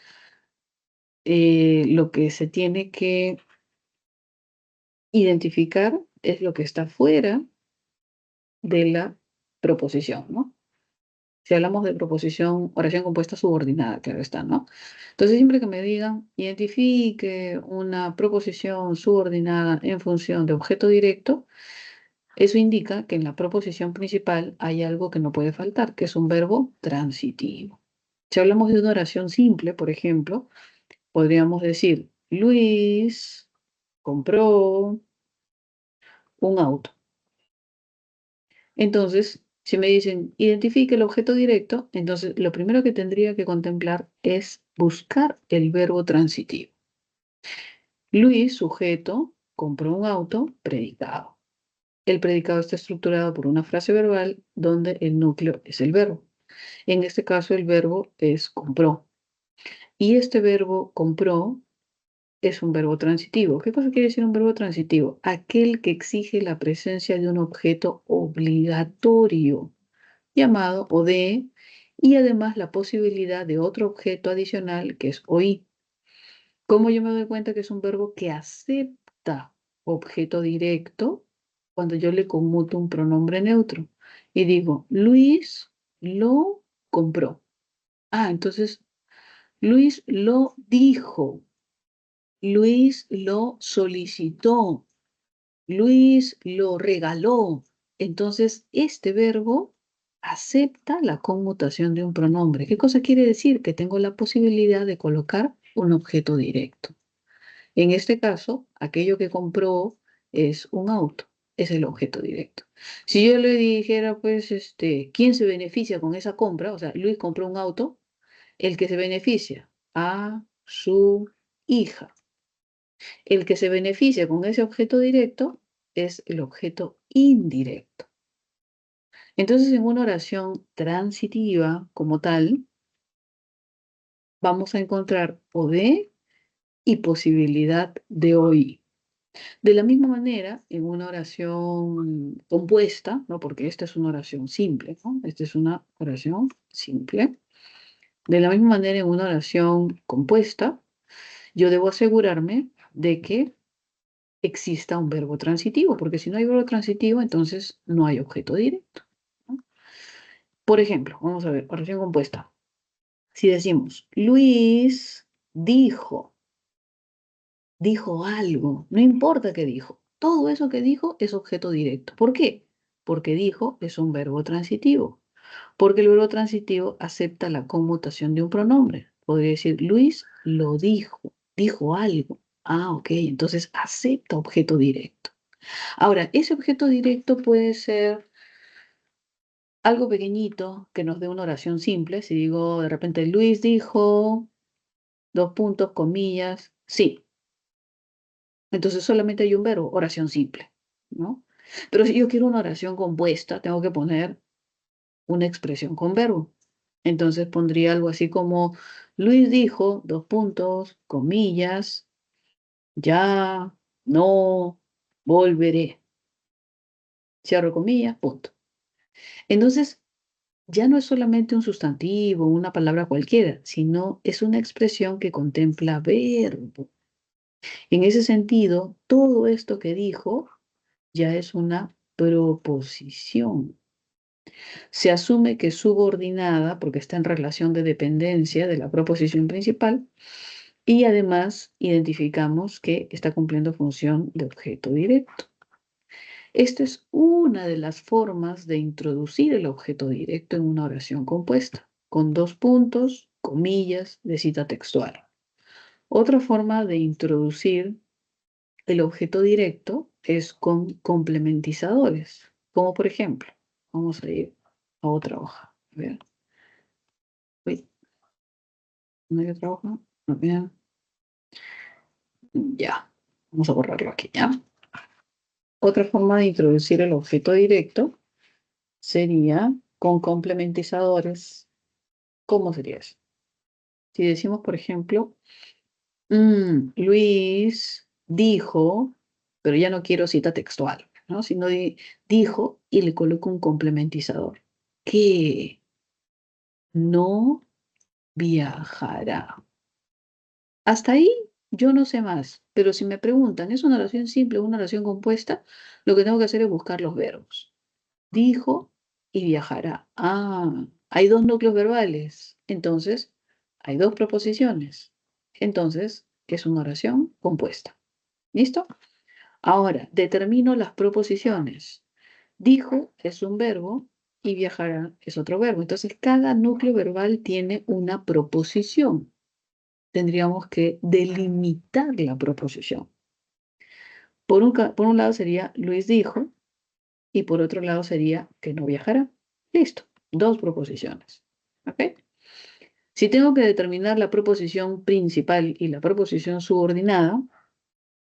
lo que se tiene que identificar es lo que está fuera de la proposición, ¿no? Si hablamos de proposición, oración compuesta subordinada, claro está, ¿no? Entonces, siempre que me digan, identifique una proposición subordinada en función de objeto directo, eso indica que en la proposición principal hay algo que no puede faltar, que es un verbo transitivo. Si hablamos de una oración simple, por ejemplo, podríamos decir, Luis compró un auto. Entonces, si me dicen, identifique el objeto directo, entonces lo primero que tendría que contemplar es buscar el verbo transitivo. Luis, sujeto, compró un auto, predicado. El predicado está estructurado por una frase verbal donde el núcleo es el verbo. En este caso, el verbo es compró. Y este verbo compró es un verbo transitivo. ¿Qué cosa quiere decir un verbo transitivo? Aquel que exige la presencia de un objeto obligatorio, llamado o de, y además la posibilidad de otro objeto adicional que es oí. ¿Cómo yo me doy cuenta que es un verbo que acepta objeto directo? cuando yo le conmuto un pronombre neutro y digo, Luis lo compró. Ah, entonces, Luis lo dijo, Luis lo solicitó, Luis lo regaló. Entonces, este verbo acepta la conmutación de un pronombre. ¿Qué cosa quiere decir? Que tengo la posibilidad de colocar un objeto directo. En este caso, aquello que compró es un auto, es el objeto directo. Si yo le dijera, pues, ¿quién se beneficia con esa compra? O sea, Luis compró un auto, el que se beneficia a su hija. El que se beneficia con ese objeto directo es el objeto indirecto. Entonces, en una oración transitiva como tal, vamos a encontrar poder y posibilidad de oír. De la misma manera, en una oración compuesta, ¿no? Porque esta es una oración simple, ¿no? Esta es una oración simple. De la misma manera, en una oración compuesta, yo debo asegurarme de que exista un verbo transitivo, porque si no hay verbo transitivo, entonces no hay objeto directo, ¿no? Por ejemplo, vamos a ver, oración compuesta. Si decimos, Luis dijo algo, no importa qué dijo, todo eso que dijo es objeto directo. ¿Por qué? Porque dijo es un verbo transitivo, porque el verbo transitivo acepta la conmutación de un pronombre. Podría decir, Luis lo dijo algo. Ah, ok, entonces acepta objeto directo. Ahora, ese objeto directo puede ser algo pequeñito que nos dé una oración simple. Si digo de repente, Luis dijo, dos puntos, comillas, sí. Entonces solamente hay un verbo, oración simple, ¿no? Pero si yo quiero una oración compuesta, tengo que poner una expresión con verbo. Entonces pondría algo así como, Luis dijo, dos puntos, comillas, ya, no, volveré. Cierro comillas, punto. Entonces, ya no es solamente un sustantivo, una palabra cualquiera, sino es una expresión que contempla verbo. En ese sentido, todo esto que dijo ya es una proposición. Se asume que es subordinada porque está en relación de dependencia de la proposición principal y además identificamos que está cumpliendo función de objeto directo. Esta es una de las formas de introducir el objeto directo en una oración compuesta, con dos puntos, comillas, de cita textual. Otra forma de introducir el objeto directo es con complementizadores, como por ejemplo, vamos a ir a otra hoja. A ver, uy, ¿no hay otra hoja? A ver, ya, vamos a borrarlo aquí, ¿ya? Otra forma de introducir el objeto directo sería con complementizadores. ¿Cómo sería eso? Si decimos, por ejemplo, Luis dijo, pero ya no quiero cita textual, ¿no? Sino dijo y le coloco un complementizador. Que no viajará. Hasta ahí yo no sé más, pero si me preguntan, ¿es una oración simple o una oración compuesta? Lo que tengo que hacer es buscar los verbos. Dijo y viajará. Ah, hay dos núcleos verbales. Entonces, hay dos proposiciones. Entonces, es una oración compuesta. ¿Listo? Ahora, determino las proposiciones. Dijo es un verbo y viajará es otro verbo. Entonces, cada núcleo verbal tiene una proposición. Tendríamos que delimitar la proposición. Por un lado sería Luis dijo y por otro lado sería que no viajará. Listo, dos proposiciones. ¿Ok? Si tengo que determinar la proposición principal y la proposición subordinada,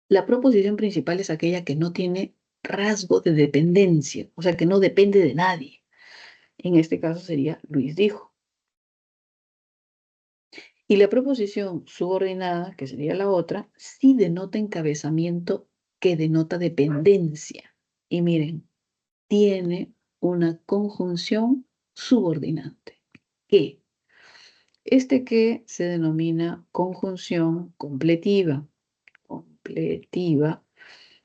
la proposición principal es aquella que no tiene rasgo de dependencia, o sea, que no depende de nadie. En este caso sería Luis dijo. Y la proposición subordinada, que sería la otra, sí denota encabezamiento que denota dependencia. Y miren, tiene una conjunción subordinante. ¿Qué? Este que se denomina conjunción completiva,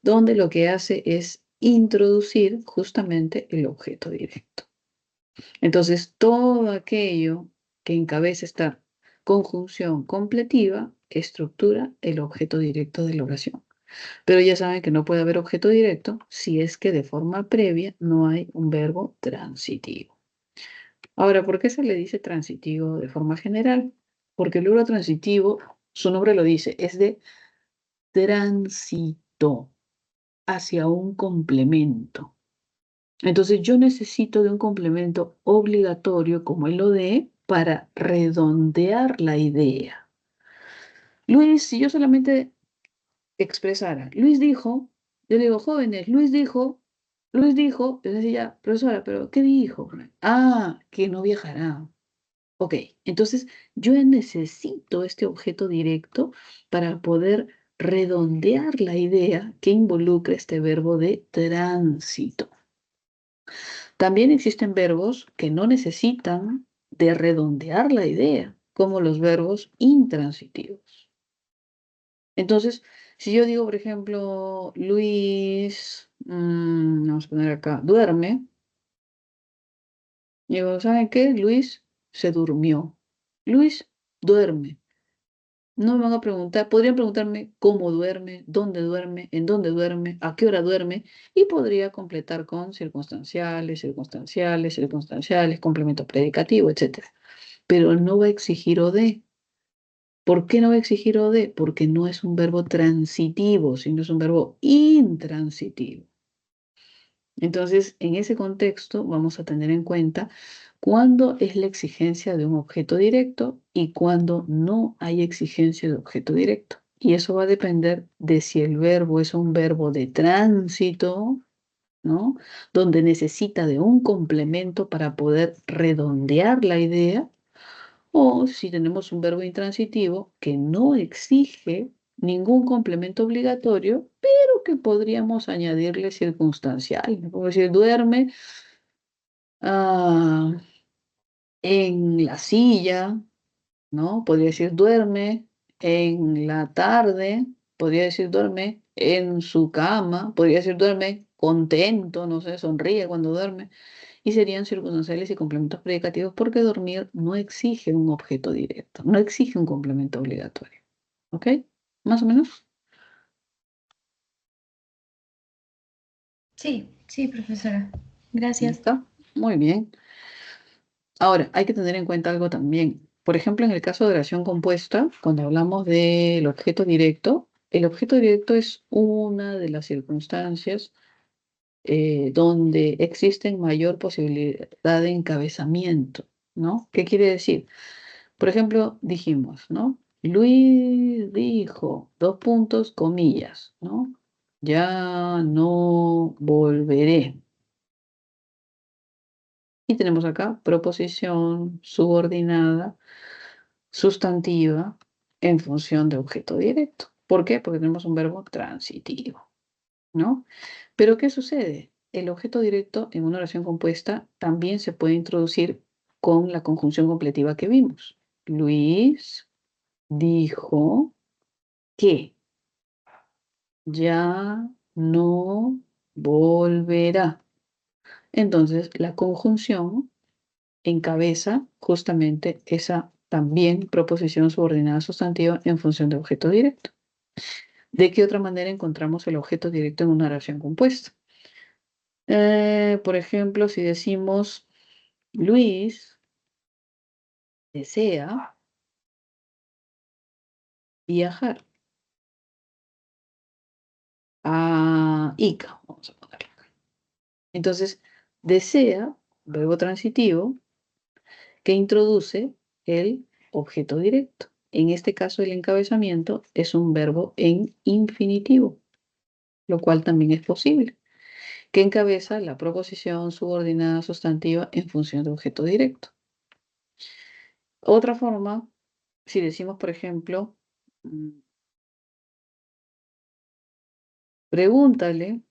donde lo que hace es introducir justamente el objeto directo. Entonces, todo aquello que encabeza esta conjunción completiva estructura el objeto directo de la oración. Pero ya saben que no puede haber objeto directo si es que de forma previa no hay un verbo transitivo. Ahora, ¿por qué se le dice transitivo de forma general? Porque el verbo transitivo, su nombre lo dice, es de tránsito hacia un complemento. Entonces yo necesito de un complemento obligatorio como el o de para redondear la idea. Luis, si yo solamente expresara, Luis dijo, yo digo, jóvenes, Luis dijo, yo decía, profesora, pero ¿qué dijo? Ah, que no viajará. Ok, entonces yo necesito este objeto directo para poder redondear la idea que involucra este verbo de tránsito. También existen verbos que no necesitan de redondear la idea, como los verbos intransitivos. Entonces, si yo digo, por ejemplo, Luis, vamos a poner acá, duerme, digo, ¿saben qué? Luis se durmió. Luis duerme. No me van a preguntar, podrían preguntarme cómo duerme, en dónde duerme, a qué hora duerme, y podría completar con circunstanciales, circunstanciales, circunstanciales, complemento predicativo, etc. Pero no va a exigir o de. ¿Por qué no va a exigir o de? Porque no es un verbo transitivo, sino es un verbo intransitivo. Entonces, en ese contexto vamos a tener en cuenta cuándo es la exigencia de un objeto directo y cuándo no hay exigencia de objeto directo. Y eso va a depender de si el verbo es un verbo de tránsito, ¿no? Donde necesita de un complemento para poder redondear la idea, o si tenemos un verbo intransitivo que no exige ningún complemento obligatorio, pero que podríamos añadirle circunstancial. Como decir, duerme ah, en la silla, ¿no? Podría decir duerme en la tarde, podría decir duerme en su cama, podría decir duerme contento, no sé, sonríe cuando duerme. Y serían circunstanciales y complementos predicativos porque dormir no exige un objeto directo, no exige un complemento obligatorio. ¿Ok? ¿Más o menos? Sí, sí, profesora. Gracias. ¿Está? Muy bien. Ahora, hay que tener en cuenta algo también. Por ejemplo, en el caso de oración compuesta, cuando hablamos del objeto directo, el objeto directo es una de las circunstancias donde existen mayor posibilidad de encabezamiento, ¿no? ¿Qué quiere decir? Por ejemplo, dijimos, ¿no? Luis dijo, dos puntos, comillas, ¿no? Ya no volveré. Y tenemos acá proposición subordinada, sustantiva, en función de objeto directo. ¿Por qué? Porque tenemos un verbo transitivo, ¿no? Pero ¿qué sucede? El objeto directo en una oración compuesta también se puede introducir con la conjunción completiva que vimos. Luis dijo que ya no volverá. Entonces, la conjunción encabeza justamente esa también proposición subordinada sustantiva en función de objeto directo. ¿De qué otra manera encontramos el objeto directo en una oración compuesta? Por ejemplo, si decimos Luis desea viajar a Ica, vamos a ponerlo. Entonces, desea, verbo transitivo, que introduce el objeto directo. En este caso, el encabezamiento es un verbo en infinitivo, lo cual también es posible, que encabeza la proposición subordinada sustantiva en función de objeto directo. Otra forma, si decimos, por ejemplo, pregúntale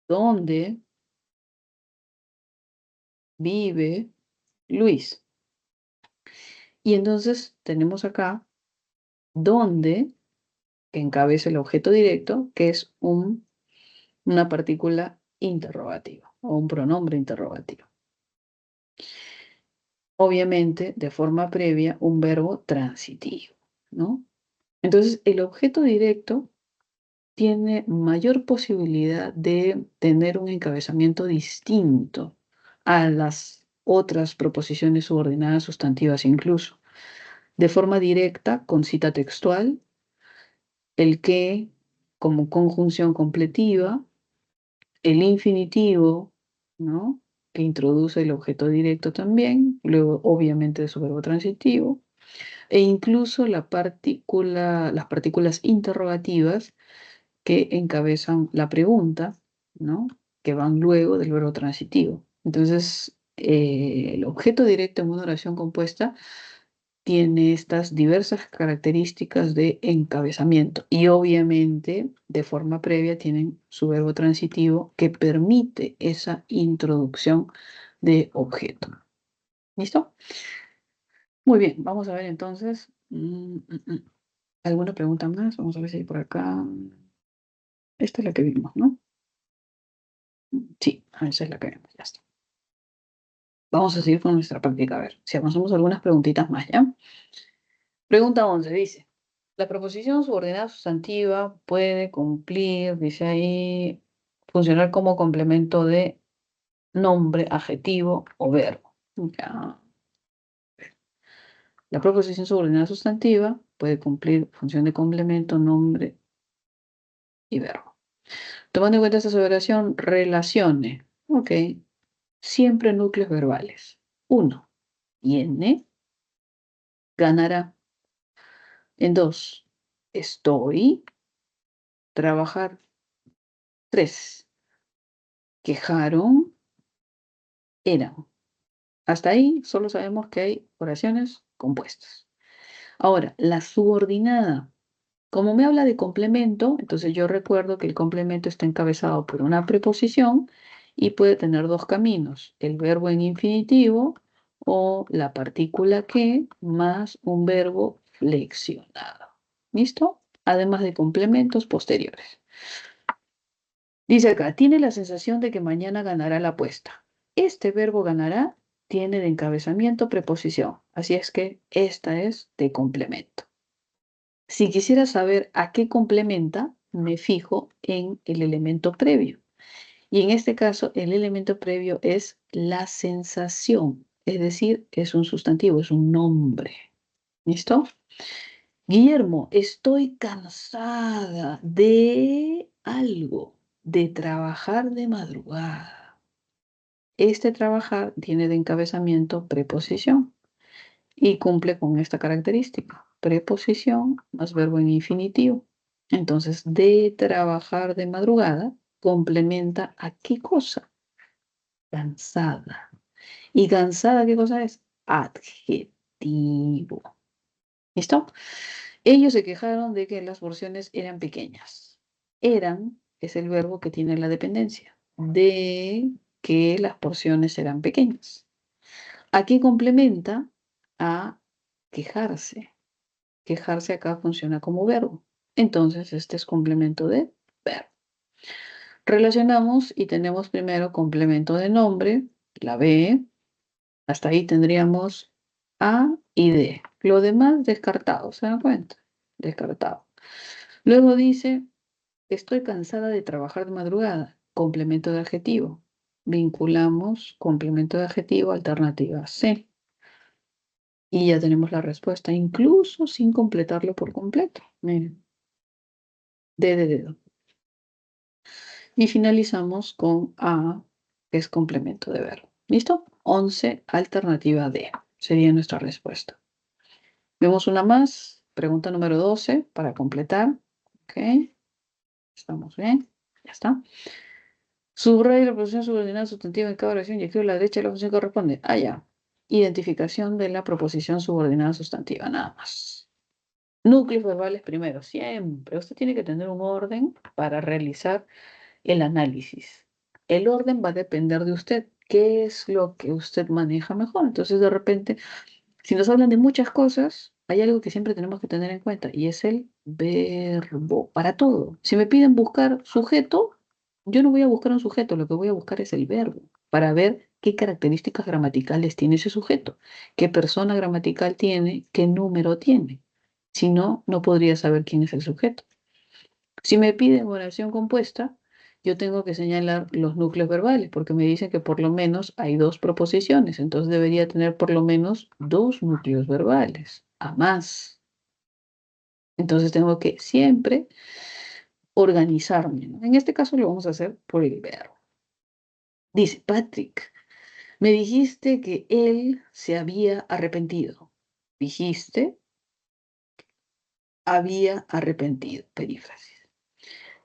dónde vive Luis. Y entonces tenemos acá dónde que encabeza el objeto directo, que es una partícula interrogativa o un pronombre interrogativo. Obviamente, de forma previa, un verbo transitivo, ¿no? Entonces, el objeto directo tiene mayor posibilidad de tener un encabezamiento distinto a las otras proposiciones subordinadas sustantivas incluso. De forma directa, con cita textual, el que como conjunción completiva, el infinitivo, ¿no? Que introduce el objeto directo también, luego obviamente de su verbo transitivo, e incluso las partículas interrogativas que encabezan la pregunta, ¿no? Que van luego del verbo transitivo. Entonces, el objeto directo en una oración compuesta tiene estas diversas características de encabezamiento y obviamente de forma previa tienen su verbo transitivo que permite esa introducción de objeto. ¿Listo? Muy bien, vamos a ver entonces. ¿Alguna pregunta más? Vamos a ver si hay por acá. Esta es la que vimos, ¿no? Sí, esa es la que vimos, ya está. Vamos a seguir con nuestra práctica, a ver si avanzamos algunas preguntitas más, ¿ya? Pregunta 11 dice, la proposición subordinada sustantiva puede cumplir, dice ahí, funcionar como complemento de nombre, adjetivo o verbo. Ya. La proposición subordinada sustantiva puede cumplir función de complemento, nombre y verbo. Tomando en cuenta esta aseveración, relacione, ok, siempre núcleos verbales. 1. Tiene, ganará. En 2. Estoy, trabajar. 3. Quejaron, eran. Hasta ahí solo sabemos que hay oraciones compuestas. Ahora, la subordinada. Como me habla de complemento, entonces yo recuerdo que el complemento está encabezado por una preposición y puede tener dos caminos, el verbo en infinitivo o la partícula que más un verbo flexionado. ¿Listo? Además de complementos posteriores. Dice acá, tiene la sensación de que mañana ganará la apuesta. Este verbo ganará tiene de encabezamiento preposición, así es que esta es de complemento. Si quisiera saber a qué complementa, me fijo en el elemento previo. Y en este caso, el elemento previo es la sensación, es decir, es un sustantivo, es un nombre. ¿Listo? Guillermo, estoy cansada de algo, de trabajar de madrugada. Este trabajar tiene de encabezamiento preposición y cumple con esta característica. Preposición más verbo en infinitivo. Entonces, de trabajar de madrugada complementa a qué cosa? Cansada. ¿Y cansada qué cosa es? Adjetivo. ¿Listo? Ellos se quejaron de que las porciones eran pequeñas. Eran es el verbo que tiene la dependencia de que las porciones eran pequeñas. Aquí complementa a quejarse. Quejarse acá funciona como verbo. Entonces, este es complemento de verbo. Relacionamos y tenemos primero complemento de nombre, la B. Hasta ahí tendríamos A y D. Lo demás descartado, ¿se dan cuenta? Descartado. Luego dice, estoy cansada de trabajar de madrugada. Complemento de adjetivo. Vinculamos complemento de adjetivo, alternativa C. Y ya tenemos la respuesta, incluso sin completarlo por completo. Miren. D de dedo. Y finalizamos con A, que es complemento de verbo. ¿Listo? 11, alternativa D. Sería nuestra respuesta. Vemos una más. Pregunta número 12 para completar. Ok. Estamos bien. Ya está. Subraya la posición subordinada sustantiva en cada oración y escribe a la derecha de la función que corresponde. Ah, ya. Identificación de la proposición subordinada sustantiva, nada más. Núcleos verbales primero, siempre. Usted tiene que tener un orden para realizar el análisis. El orden va a depender de usted. ¿Qué es lo que usted maneja mejor? Entonces, de repente, si nos hablan de muchas cosas, hay algo que siempre tenemos que tener en cuenta y es el verbo para todo. Si me piden buscar sujeto, yo no voy a buscar un sujeto, lo que voy a buscar es el verbo para ver qué características gramaticales tiene ese sujeto, qué persona gramatical tiene, qué número tiene. Si no, no podría saber quién es el sujeto. Si me piden oración compuesta, yo tengo que señalar los núcleos verbales, porque me dicen que por lo menos hay dos proposiciones, entonces debería tener por lo menos dos núcleos verbales, a más. Entonces tengo que siempre organizarme, ¿no? En este caso lo vamos a hacer por el verbo. Dice, Patrick, me dijiste que él se había arrepentido. Dijiste, había arrepentido, perífrasis.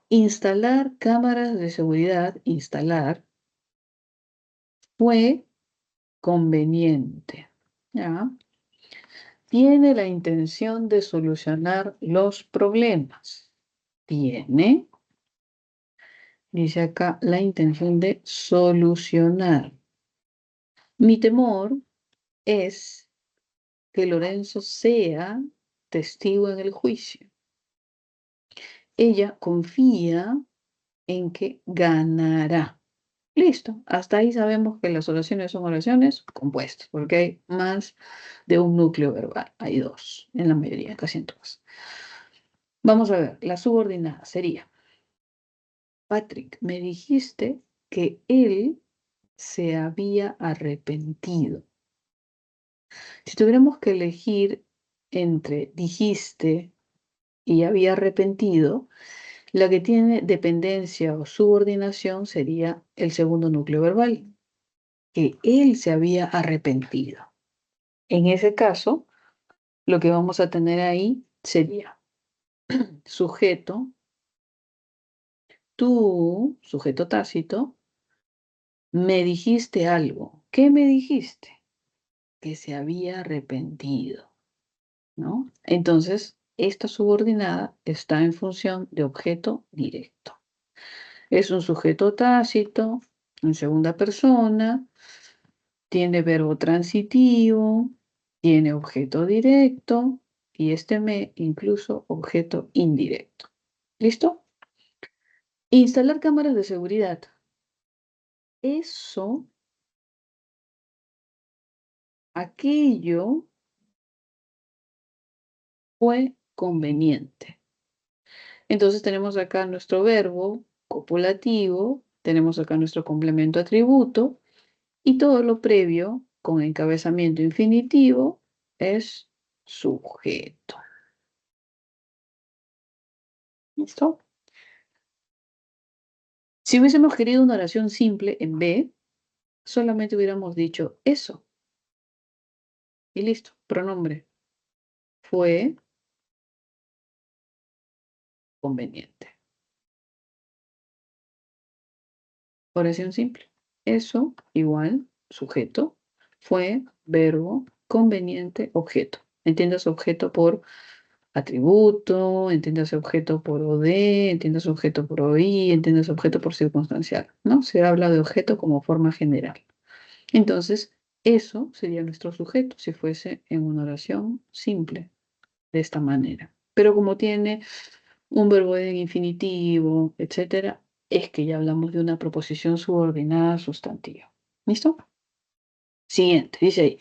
Instalar cámaras de seguridad, instalar, fue conveniente. ¿Ya? Tiene la intención de solucionar los problemas. Tiene, dice acá, la intención de solucionar. Mi temor es que Lorenzo sea testigo en el juicio. Ella confía en que ganará. Listo, hasta ahí sabemos que las oraciones son oraciones compuestas, porque hay más de un núcleo verbal. Hay dos, en la mayoría, casi en todas. Vamos a ver, la subordinada sería, Patrick, me dijiste que él se había arrepentido. Si tuviéramos que elegir entre dijiste y había arrepentido, la que tiene dependencia o subordinación sería el segundo núcleo verbal, que él se había arrepentido. En ese caso, lo que vamos a tener ahí sería sujeto, tú, sujeto tácito, me dijiste algo. ¿Qué me dijiste? Que se había arrepentido, ¿no? Entonces, esta subordinada está en función de objeto directo. Es un sujeto tácito, en segunda persona, tiene verbo transitivo, tiene objeto directo y este me incluso objeto indirecto. ¿Listo? Instalar cámaras de seguridad. Eso, aquello fue conveniente. Entonces tenemos acá nuestro verbo copulativo, tenemos acá nuestro complemento atributo y todo lo previo con encabezamiento infinitivo es sujeto. ¿Listo? Si hubiésemos querido una oración simple en B, solamente hubiéramos dicho eso. Y listo, pronombre. Fue conveniente. Oración simple. Eso igual, sujeto, fue, verbo, conveniente, objeto. Entiendas objeto por atributo, entiendas objeto por OD, entiendas objeto por OI, entiendas objeto por circunstancial, ¿no? Se habla de objeto como forma general. Entonces, eso sería nuestro sujeto si fuese en una oración simple, de esta manera. Pero como tiene un verbo en infinitivo, etcétera, es que ya hablamos de una proposición subordinada sustantiva. ¿Listo? Siguiente, dice ahí.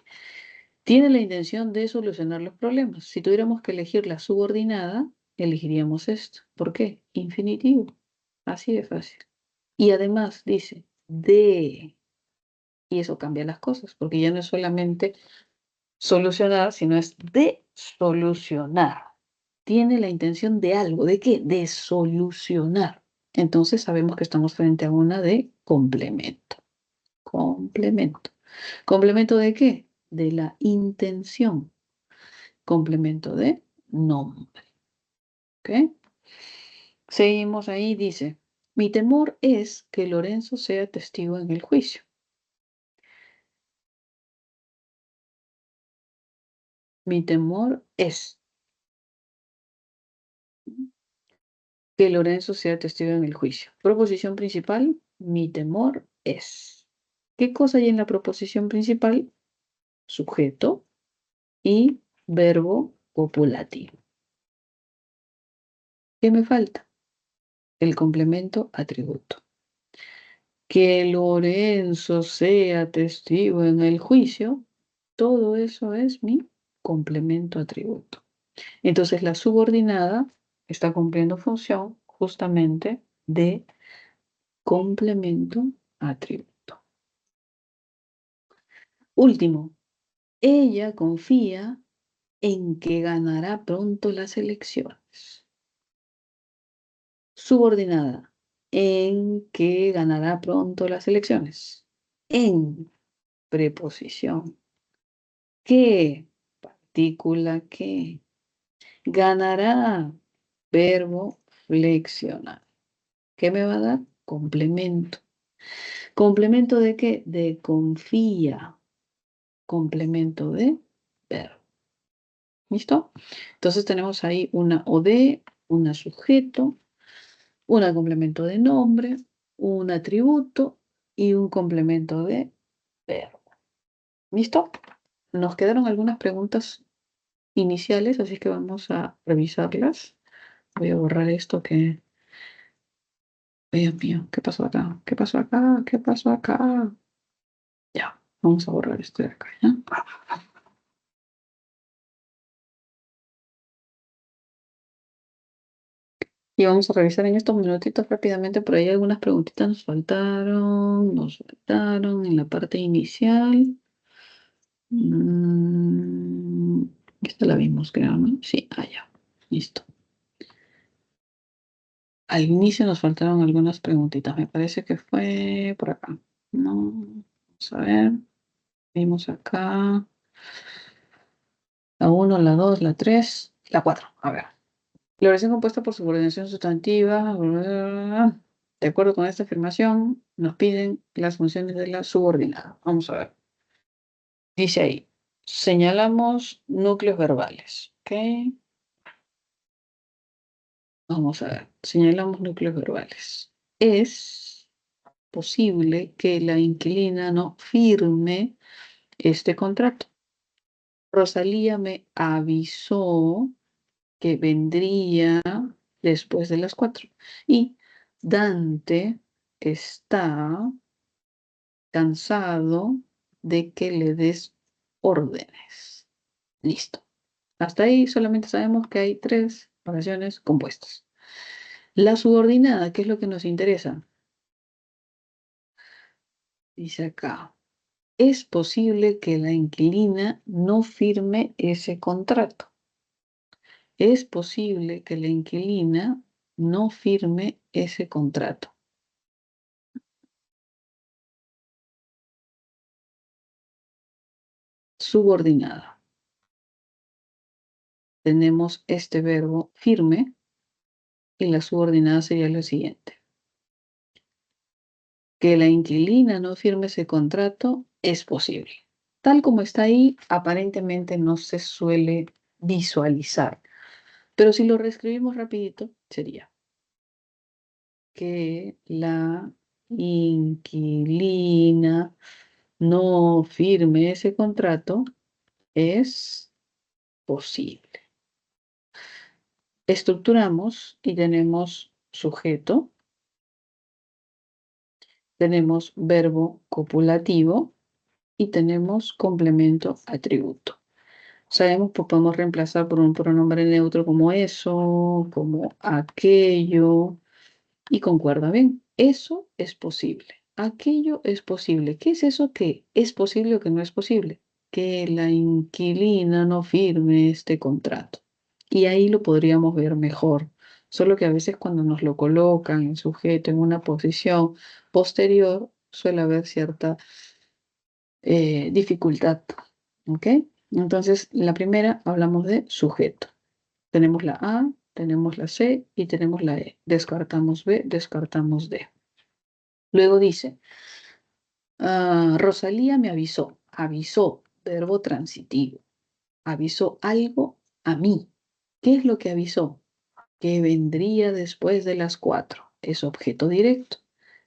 Tiene la intención de solucionar los problemas. Si tuviéramos que elegir la subordinada, elegiríamos esto. ¿Por qué? Infinitivo. Así de fácil. Y además dice de. Y eso cambia las cosas, porque ya no es solamente solucionar, sino es de solucionar. Tiene la intención de algo. ¿De qué? De solucionar. Entonces sabemos que estamos frente a una de complemento. Complemento. ¿Complemento de qué? De la intención. Complemento de nombre. ¿Ok? Seguimos ahí, dice, mi temor es que Lorenzo sea testigo en el juicio. Mi temor es que Lorenzo sea testigo en el juicio. Proposición principal, mi temor es. ¿Qué cosa hay en la proposición principal? Sujeto y verbo copulativo. ¿Qué me falta? El complemento atributo. Que Lorenzo sea testigo en el juicio, todo eso es mi complemento atributo. Entonces la subordinada está cumpliendo función justamente de complemento atributo. Último, ella confía en que ganará pronto las elecciones. Subordinada, en que ganará pronto las elecciones. En preposición. ¿Qué? Partícula que. Ganará. Verbo flexionar. ¿Qué me va a dar? Complemento. ¿Complemento de qué? De confía. Complemento de verbo. ¿Listo? Entonces tenemos ahí una OD, un sujeto, un complemento de nombre, un atributo y un complemento de verbo. ¿Listo? Nos quedaron algunas preguntas iniciales, así que vamos a revisarlas. Voy a borrar esto que... Dios mío, ¿qué pasó acá? ¿Qué pasó acá? ¿Qué pasó acá? Ya, vamos a borrar esto de acá, ¿ya? Y vamos a revisar en estos minutitos rápidamente, por ahí algunas preguntitas nos faltaron en la parte inicial. Esta la vimos, creo, ¿no? Sí, ya, listo. Al inicio nos faltaron algunas preguntitas, me parece que fue por acá. No, vamos a ver. Vimos acá la 1, la 2, la 3, la 4. A ver. La oración compuesta por subordinación sustantiva. De acuerdo con esta afirmación, nos piden las funciones de la subordinada. Vamos a ver. Dice ahí, señalamos núcleos verbales. ¿Ok? Vamos a ver. Señalamos núcleos verbales. Es posible que la inquilina no firme este contrato. Rosalía me avisó que vendría después de las 4. Y Dante está cansado de que le des órdenes. Listo. Hasta ahí solamente sabemos que hay 3 oraciones compuestas. La subordinada, ¿qué es lo que nos interesa? Dice acá, es posible que la inquilina no firme ese contrato. Es posible que la inquilina no firme ese contrato. Subordinada. Tenemos este verbo firme y la subordinada sería lo siguiente. Que la inquilina no firme ese contrato es posible. Tal como está ahí, aparentemente no se suele visualizar. Pero si lo reescribimos rapidito, sería que la inquilina no firme ese contrato es posible. Estructuramos y tenemos sujeto, tenemos verbo copulativo y tenemos complemento atributo. Sabemos que podemos reemplazar por un pronombre neutro como eso, como aquello, y concuerda bien. Eso es posible. Aquello es posible. ¿Qué es eso que es posible o que no es posible? Que la inquilina no firme este contrato. Y ahí lo podríamos ver mejor. Solo que a veces cuando nos lo colocan en sujeto en una posición posterior, suele haber cierta dificultad. ¿Ok? Entonces, la primera hablamos de sujeto. Tenemos la A, tenemos la C y tenemos la E. Descartamos B, descartamos D. Luego dice, Rosalía me avisó. Avisó, verbo transitivo. Avisó algo a mí. ¿Qué es lo que avisó? Que vendría después de las 4. Es objeto directo.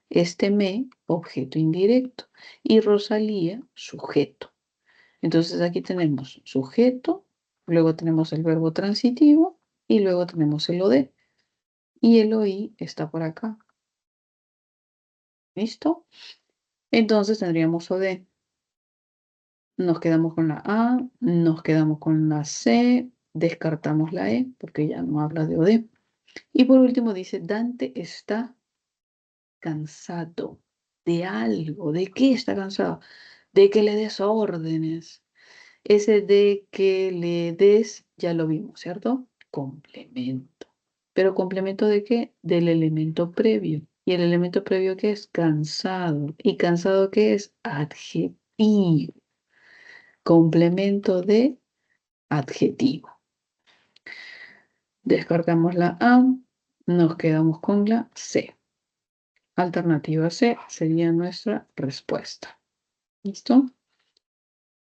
Este me, objeto indirecto. Y Rosalía, sujeto. Entonces aquí tenemos sujeto luego tenemos el verbo transitivo y luego tenemos el OD. Y el OI está por acá. ¿Listo? Entonces tendríamos OD. Nos quedamos con la A, nos quedamos con la C, descartamos la E porque ya no habla de OD. Y por último dice, Dante está cansado de algo. ¿De qué está cansado? De que le des órdenes. Ese de que le des, ya lo vimos, ¿cierto? Complemento. ¿Pero complemento de qué? Del elemento previo. ¿Y el elemento previo qué es? Cansado. ¿Y cansado qué es? Adjetivo. Complemento de adjetivo. Descartamos la A, nos quedamos con la C. Alternativa C sería nuestra respuesta. ¿Listo?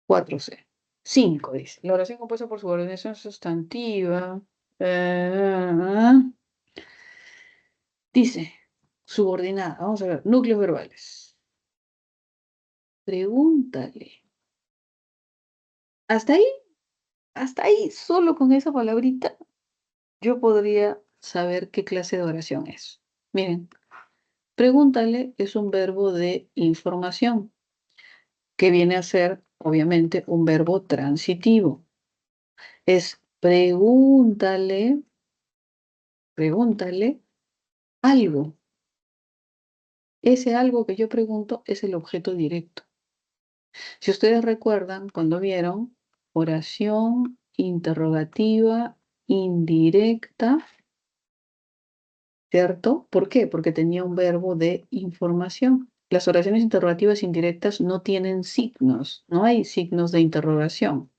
4C. 5 dice. La oración compuesta por subordinación sustantiva. Dice, subordinada. Vamos a ver, núcleos verbales. Pregúntale. Hasta ahí, solo con esa palabrita, yo podría saber qué clase de oración es. Miren, pregúntale es un verbo de información, que viene a ser, obviamente, un verbo transitivo. Es pregúntale algo. Ese algo que yo pregunto es el objeto directo. Si ustedes recuerdan, cuando vieron oración interrogativa indirecta, ¿cierto? ¿Por qué? Porque tenía un verbo de información. Las oraciones interrogativas indirectas no tienen signos, no hay signos de interrogación,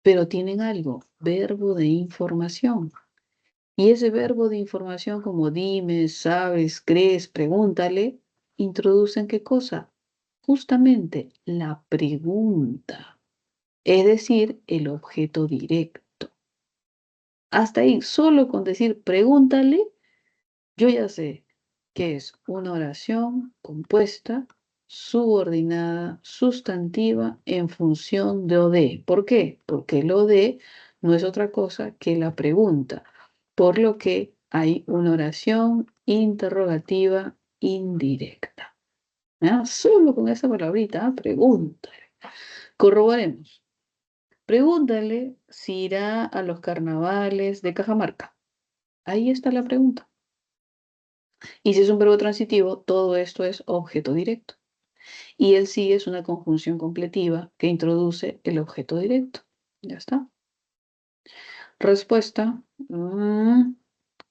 pero tienen algo, verbo de información. Y ese verbo de información como dime, sabes, crees, pregúntale, introducen ¿qué cosa? Justamente la pregunta, es decir, el objeto directo. Hasta ahí, solo con decir pregúntale, yo ya sé que es una oración compuesta, subordinada, sustantiva en función de OD. ¿Por qué? Porque el OD no es otra cosa que la pregunta, por lo que hay una oración interrogativa indirecta. ¿Ah? Solo con esa palabrita, pregúntale. Corroboremos. Pregúntale si irá a los carnavales de Cajamarca. Ahí está la pregunta. Y si es un verbo transitivo, todo esto es objeto directo. Y el sí es una conjunción completiva que introduce el objeto directo. Ya está. Respuesta.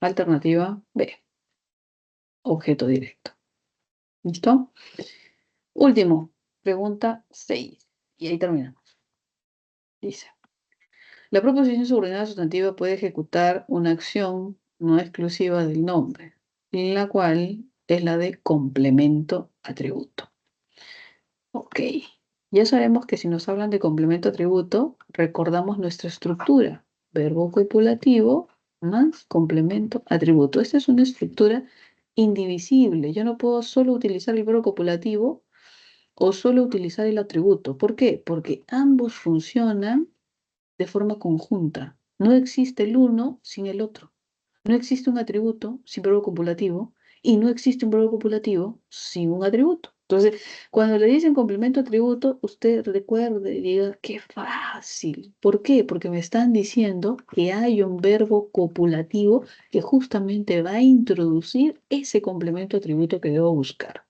Alternativa B. Objeto directo. ¿Listo? Último. Pregunta 6. Y ahí terminamos. Dice. La proposición subordinada sustantiva puede ejecutar una acción no exclusiva del nombre, la cual es la de complemento atributo. Ok, ya sabemos que si nos hablan de complemento atributo, recordamos nuestra estructura. Verbo copulativo más complemento atributo. Esta es una estructura indivisible. Yo no puedo solo utilizar el verbo copulativo o solo utilizar el atributo. ¿Por qué? Porque ambos funcionan de forma conjunta. No existe el uno sin el otro. No existe un atributo sin verbo copulativo y no existe un verbo copulativo sin un atributo. Entonces, cuando le dicen complemento atributo, usted recuerde y diga, qué fácil. ¿Por qué? Porque me están diciendo que hay un verbo copulativo que justamente va a introducir ese complemento atributo que debo buscar.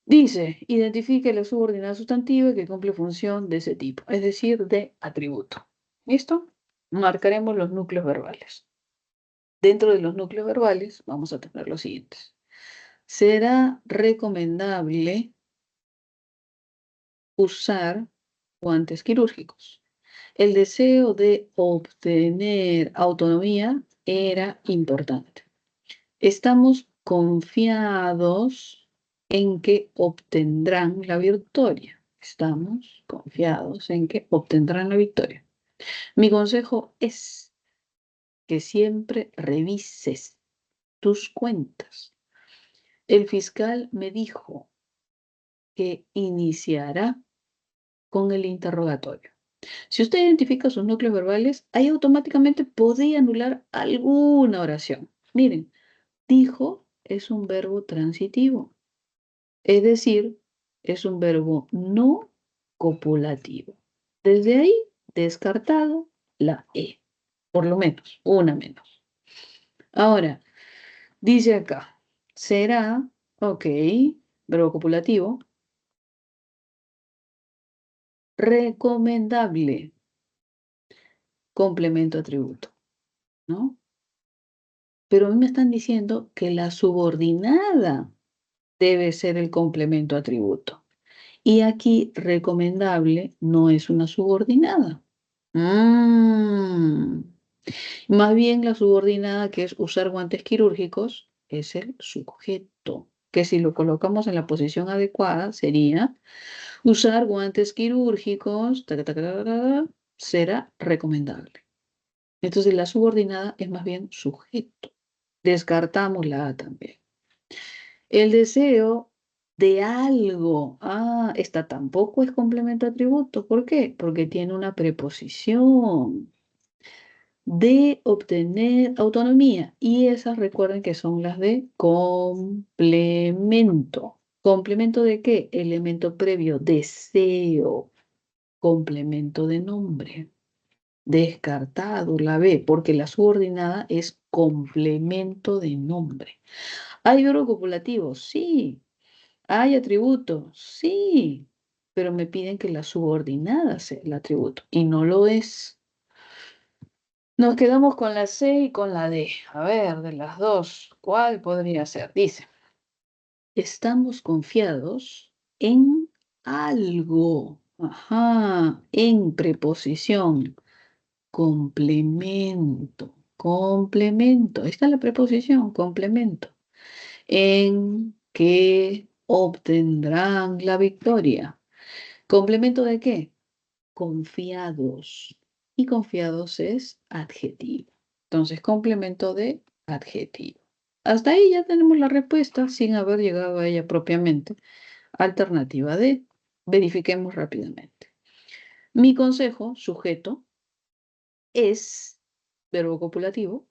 Dice, identifique la subordinada sustantiva que cumple función de ese tipo, es decir, de atributo. ¿Listo? Marcaremos los núcleos verbales. Dentro de los núcleos verbales vamos a tener los siguientes. Será recomendable usar guantes quirúrgicos. El deseo de obtener autonomía era importante. Estamos confiados en que obtendrán la victoria. Estamos confiados en que obtendrán la victoria. Mi consejo es que siempre revises tus cuentas. El fiscal me dijo que iniciará con el interrogatorio. Si usted identifica sus núcleos verbales, ahí automáticamente podría anular alguna oración. Miren, dijo es un verbo transitivo, es decir, es un verbo no copulativo. Desde ahí, descartado la E, por lo menos, una menos. Ahora, dice acá, será, ok, verbo copulativo, recomendable, complemento atributo, ¿no? Pero a mí me están diciendo que la subordinada debe ser el complemento atributo. Y aquí recomendable no es una subordinada. Mm. Más bien la subordinada, que es usar guantes quirúrgicos, es el sujeto, que si lo colocamos en la posición adecuada sería usar guantes quirúrgicos, será recomendable. Entonces la subordinada es más bien sujeto. Descartamos la A también. El deseo de algo. Ah, esta tampoco es complemento atributo. ¿Por qué? Porque tiene una preposición de obtener autonomía. Y esas recuerden que son las de complemento. ¿Complemento de qué? Elemento previo, deseo. Complemento de nombre. Descartado la B, porque la subordinada es complemento de nombre. ¿Hay verbo copulativo? Sí. ¿Hay atributo? Sí. Pero me piden que la subordinada sea el atributo y no lo es. Nos quedamos con la C y con la D. A ver, de las dos, ¿cuál podría ser? Dice, estamos confiados en algo. Ajá, en preposición. Complemento, complemento. Ahí está la preposición, complemento. En que obtendrán la victoria. ¿Complemento de qué? Confiados. Y confiados es adjetivo. Entonces, complemento de adjetivo. Hasta ahí ya tenemos la respuesta sin haber llegado a ella propiamente. Alternativa D. Verifiquemos rápidamente. Mi consejo, sujeto, es verbo copulativo,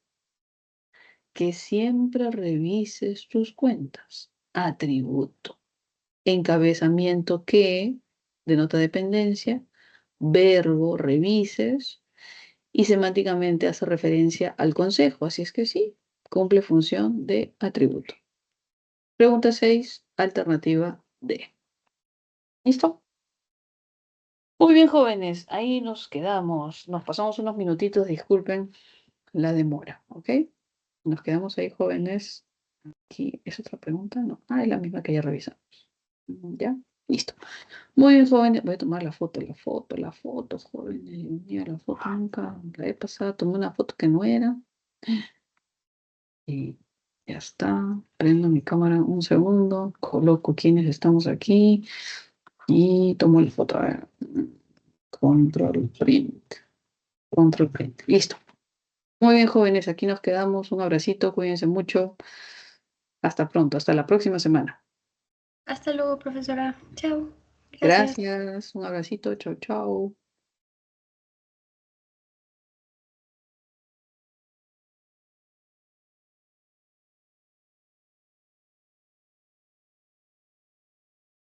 que siempre revises tus cuentas. Atributo. Encabezamiento que denota dependencia, verbo revises y semánticamente hace referencia al consejo. Así es que sí, cumple función de atributo. Pregunta 6, alternativa D. ¿Listo? Muy bien, jóvenes, ahí nos quedamos. Nos pasamos unos minutitos, disculpen la demora, ¿ok? Nos quedamos ahí, jóvenes. Aquí, ¿es otra pregunta? No. Ah, es la misma que ya revisamos. ¿Ya? Listo. Muy bien, jóvenes. Voy a tomar la foto, jóvenes. Dios mío, la foto nunca la he pasado. Tomé una foto que no era. Y ya está. Prendo mi cámara un segundo. Coloco quienes estamos aquí. Y tomo la foto. A ver. Control print. Control print. Listo. Muy bien, jóvenes. Aquí nos quedamos. Un abracito. Cuídense mucho. Hasta pronto. Hasta la próxima semana. Hasta luego, profesora. Chao. Gracias. Gracias. Un abracito. Chau, chau.